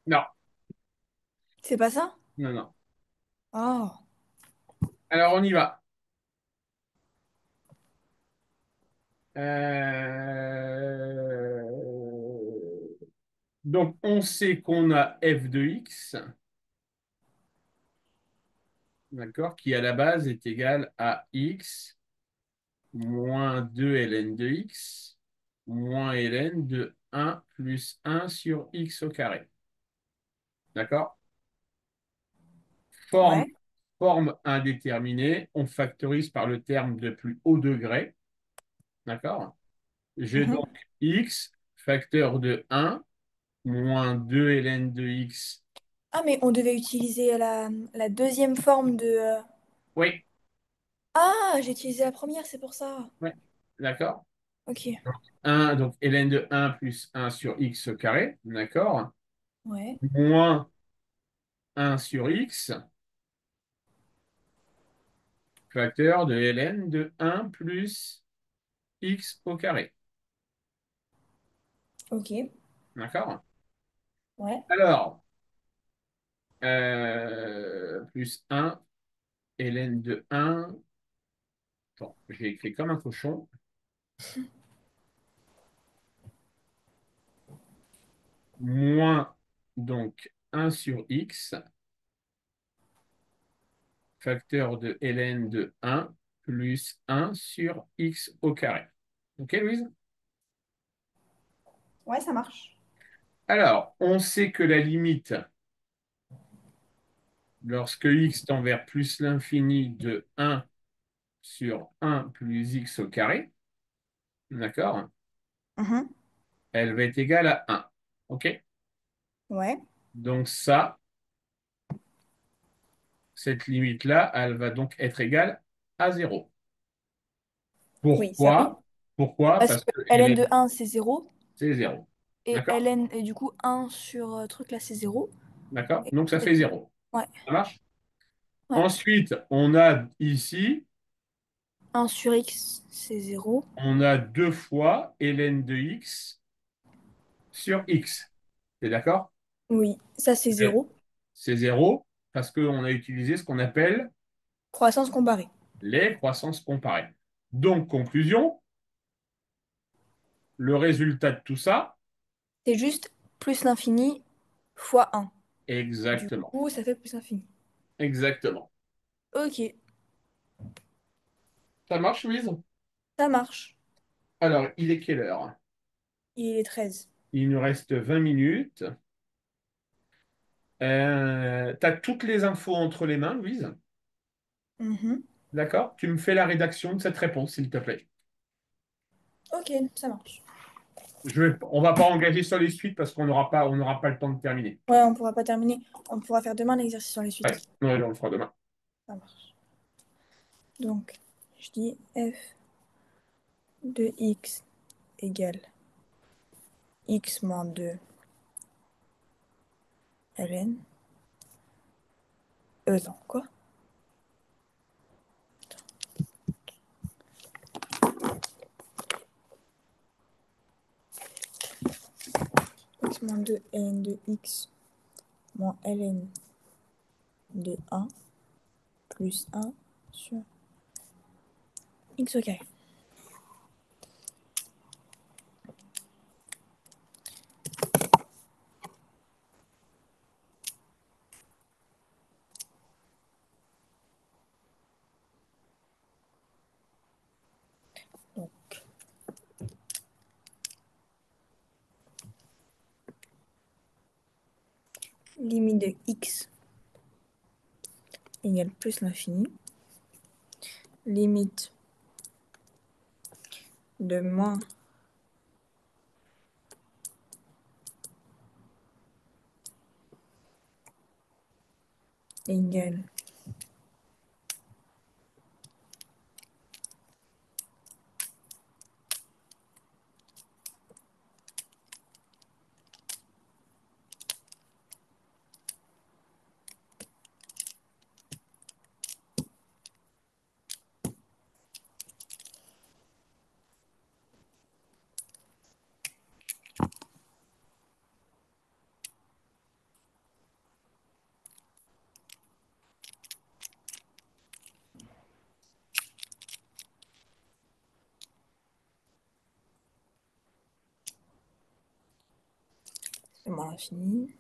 S1: Non,
S2: C'est pas ça?
S1: non, non.
S2: Oh.
S1: Alors, on y va. Euh, Donc, on sait qu'on a f de x, d'accord, qui à la base est égal à x moins 2 ln de x moins ln de 1 plus 1 sur x au carré. D'accord? Forme,
S2: Ouais.
S1: forme indéterminée, on factorise par le terme de plus haut degré. D'accord? J'ai
S2: Mhm.
S1: donc x, facteur de 1, moins 2 ln de x.
S2: Ah, mais on devait utiliser la deuxième forme de.
S1: Oui,
S2: Ah, j'ai utilisé la première, c'est pour ça.
S1: oui, d'accord.
S2: Ok.
S1: 1, donc ln de 1 plus 1 sur x au carré, d'accord?
S2: Ouais.
S1: Moins 1 sur x, facteur de ln de 1 plus x au carré,
S2: Ok.
S1: d'accord?
S2: Ouais.
S1: Alors, plus un ln de un. Attends, j'ai écrit comme un cochon. Moins, donc, un sur x, facteur de ln de un plus un sur x au carré. OK, Louise?
S2: Ouais, ça marche.
S1: Alors, on sait que la limite, lorsque x tend vers plus l'infini de un sur un plus x au carré, d'accord?
S2: Mhm.
S1: Elle va être égale à un. OK?
S2: Ouais.
S1: Donc ça, cette limite-là, elle va donc être égale à zéro.
S2: Oui, ça oui.
S1: Pourquoi? Pourquoi?
S2: Parce
S1: Parce
S2: que
S1: que
S2: ln
S1: ln,
S2: de un c'est zéro.
S1: c'est zéro.
S2: Et
S1: D'accord?
S2: ln, et du coup, un sur truc là, c'est zéro.
S1: D'accord?
S2: Et
S1: Donc ça fait zéro.
S2: ouais,
S1: Ça marche?
S2: ouais.
S1: Ensuite, on a ici,
S2: Un sur x, c'est zéro.
S1: on a deux fois ln de x sur x. T'es d'accord?
S2: Oui, ça c'est
S1: Et
S2: zéro.
S1: c'est zéro parce qu'on a utilisé ce qu'on appelle
S2: Croissance comparée.
S1: les croissances comparées. Donc, conclusion, le résultat de tout ça,
S2: C'est juste plus l'infini fois un. Du
S1: exactement.
S2: coup, ça fait plus l'infini.
S1: Exactement.
S2: Ok,
S1: Ça marche, Louise?
S2: ça marche.
S1: Alors, il est quelle heure?
S2: Il est 13.
S1: Il nous reste 20 minutes. Tu as toutes les infos entre les mains, Louise?
S2: Mhm.
S1: D'accord? Tu me fais la rédaction de cette réponse, s'il te plaît.
S2: Ok, ça marche.
S1: On va pas engager sur les suites parce on n'aura pas le temps de terminer.
S2: Ouais, on pourra pas terminer. On pourra faire demain l'exercice sur les
S1: Ouais,
S2: suites.
S1: ouais, on le fera demain.
S2: Ça marche. Donc, je dis f de x égale x moins 2 ln. Non, quoi? X moins 2 ln de x moins ln de un plus un sur x au carré. Donc, limite de x égale plus l'infini. Limite de moins égale moins l'infini.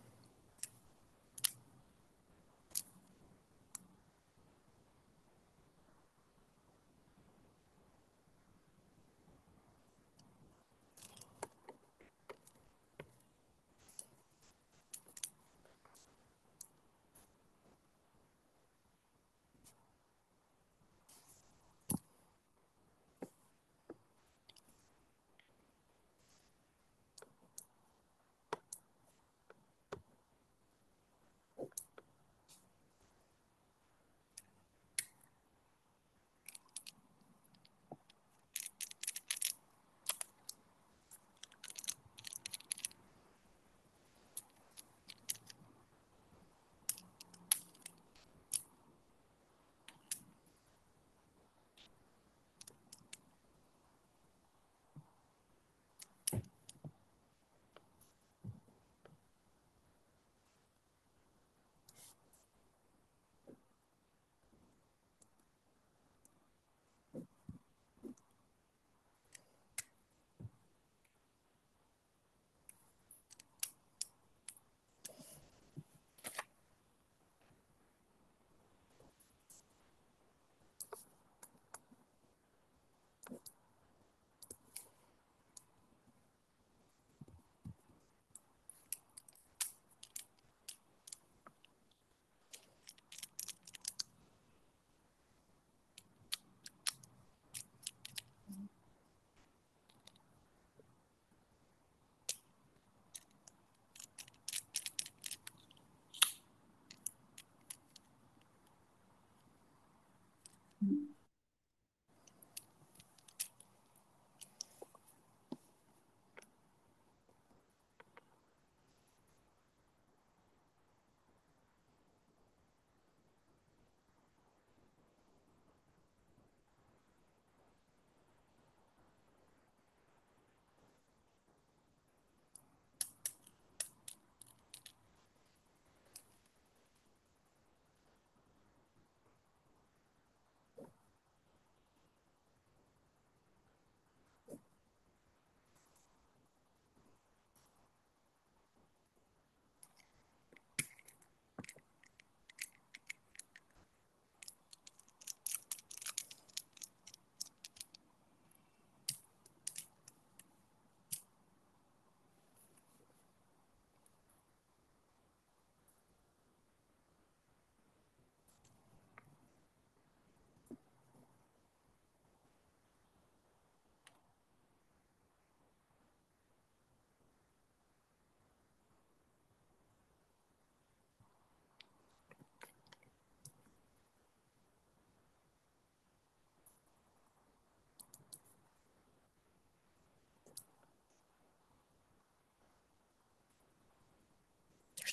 S2: Je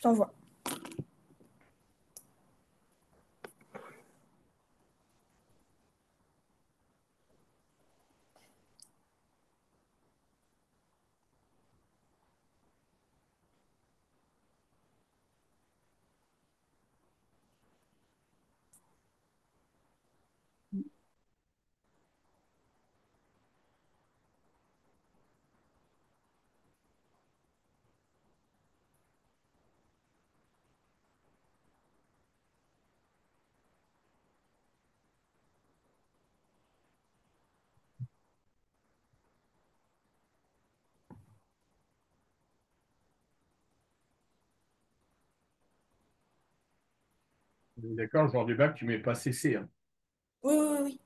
S2: t'envoie.
S1: D'accord, genre du bac, tu mets pas CC, hein.
S2: Oui, oui, oui, oui.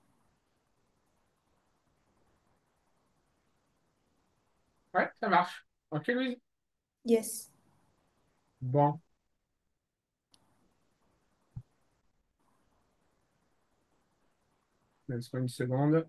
S1: Ouais, ça marche. Ok, Louise?
S2: Yes.
S1: Bon, laisse-moi une seconde.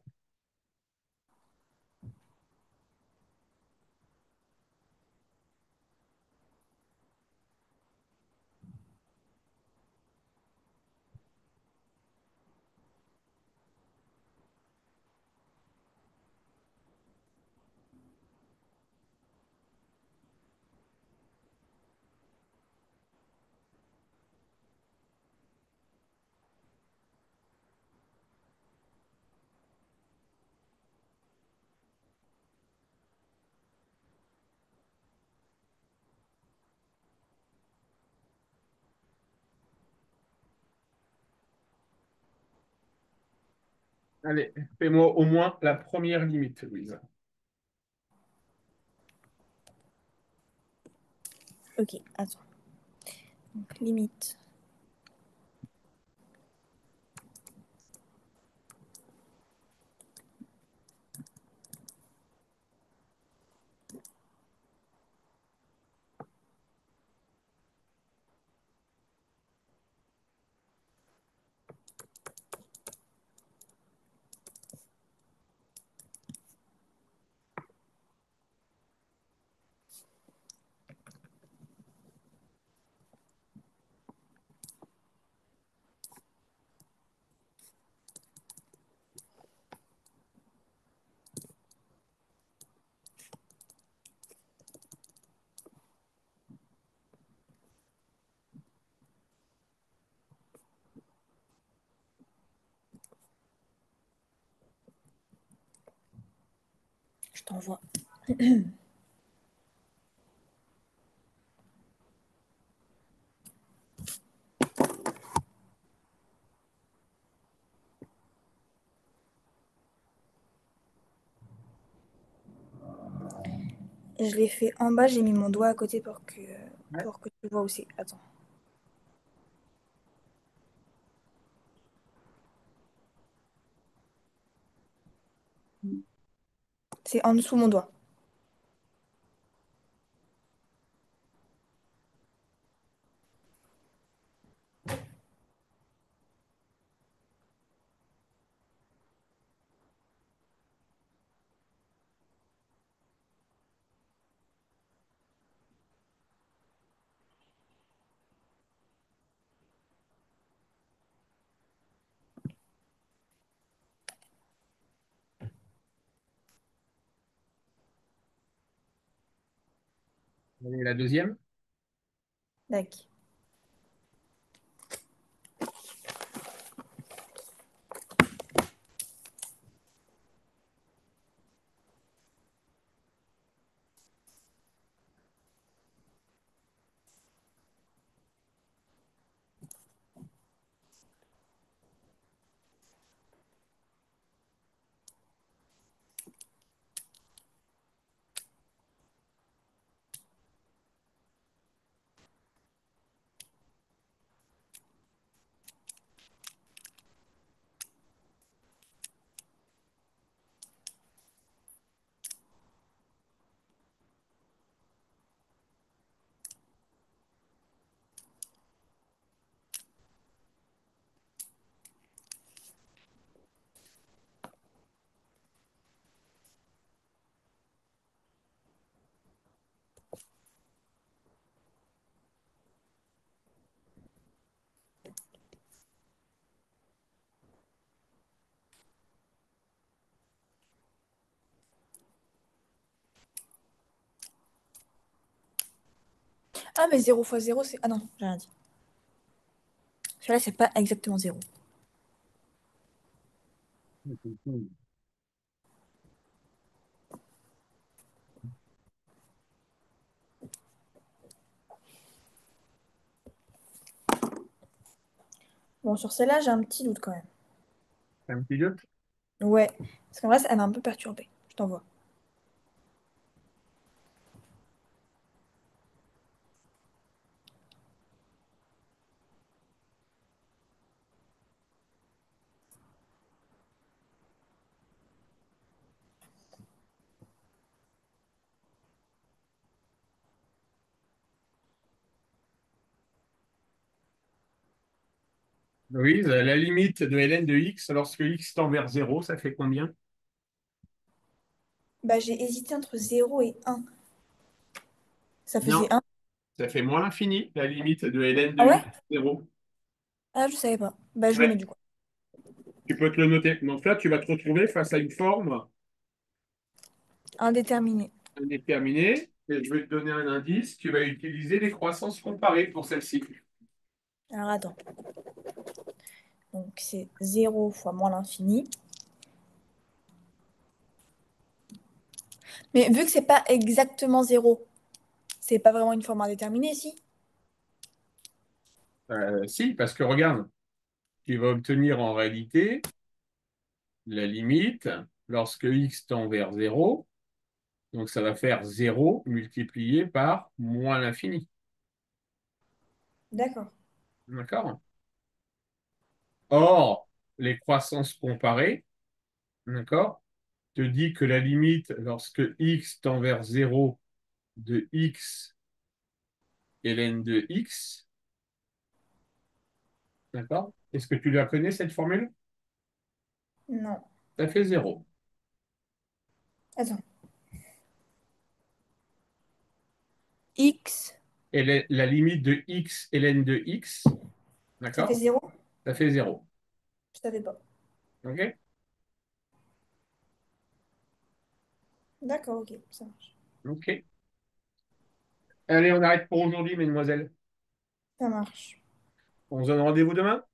S1: Allez, fais-moi au moins la première limite, Louise.
S2: Ok, attends. Donc, limite. Je t'envoie. Je l'ai fait en bas, j'ai mis mon doigt à côté
S1: Ouais.
S2: pour que tu vois où c'est. Attends. C'est en dessous mon doigt.
S1: Et la deuxième?
S2: Tac. Ah, mais 0 fois 0 c'est... Ah non, j'ai rien dit. Celui-là, c'est pas exactement 0. Bon, sur celle-là, j'ai un petit doute quand même.
S1: Un petit doute?
S2: Ouais, parce qu'en vrai, elle m'a un peu perturbée. Je t'envoie.
S1: Louise, la limite de ln de x lorsque x tend vers 0, ça fait combien?
S2: Bah, j'ai hésité entre 0 et 1. Ça
S1: Non,
S2: faisait 1.
S1: ça fait moins l'infini, la limite de ln de
S2: Ah ouais?
S1: x, 0.
S2: Ah, je savais pas. Bah, je le mets
S1: Ouais,
S2: du coup.
S1: tu peux te le noter. Donc là, tu vas te retrouver face à une forme
S2: Indéterminé.
S1: indéterminée. Et je vais te donner un indice. Tu vas utiliser les croissances comparées pour celle-ci.
S2: Alors, attends. Donc, c'est 0 fois moins l'infini. Mais vu que c'est pas exactement 0, c'est pas vraiment une forme indéterminée, si?
S1: Si, parce que regarde, tu vas obtenir en réalité la limite lorsque x tend vers 0. Donc ça va faire 0 multiplié par moins l'infini.
S2: D'accord.
S1: D'accord? Or, les croissances comparées, d'accord, te dit que la limite lorsque x tend vers 0 de x ln de x, d'accord? Est-ce que tu la connais cette formule?
S2: Non.
S1: Ça fait 0.
S2: Attends. X,
S1: Et la limite de x ln de x,
S2: ça fait
S1: d'accord?
S2: 0?
S1: Ça fait 0.
S2: Je savais pas.
S1: OK?
S2: D'accord, ok, ça marche.
S1: OK. Allez, on arrête pour aujourd'hui, mesdemoiselles.
S2: Ça marche.
S1: On se donne rendez-vous demain?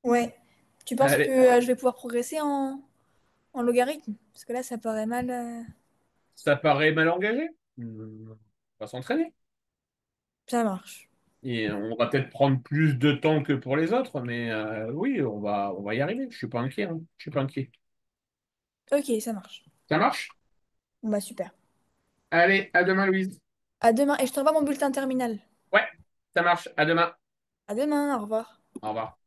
S2: Ouais. Tu penses que
S1: Allez,
S2: je vais pouvoir progresser en logarithme? Parce que là, ça paraît mal.
S1: ça paraît mal engagé. On va s'entraîner.
S2: Ça marche.
S1: Et on va peut-être prendre plus de temps que pour les autres, mais oui, on va y arriver. Je suis pas inquiet, hein. Je suis pas inquiet.
S2: Ok, ça marche.
S1: Ça marche?
S2: Bon, bah super.
S1: Allez, à demain, Louise.
S2: À demain. Et je t'envoie mon bulletin terminal.
S1: Ouais, ça marche. À demain.
S2: À demain, au revoir.
S1: Au revoir.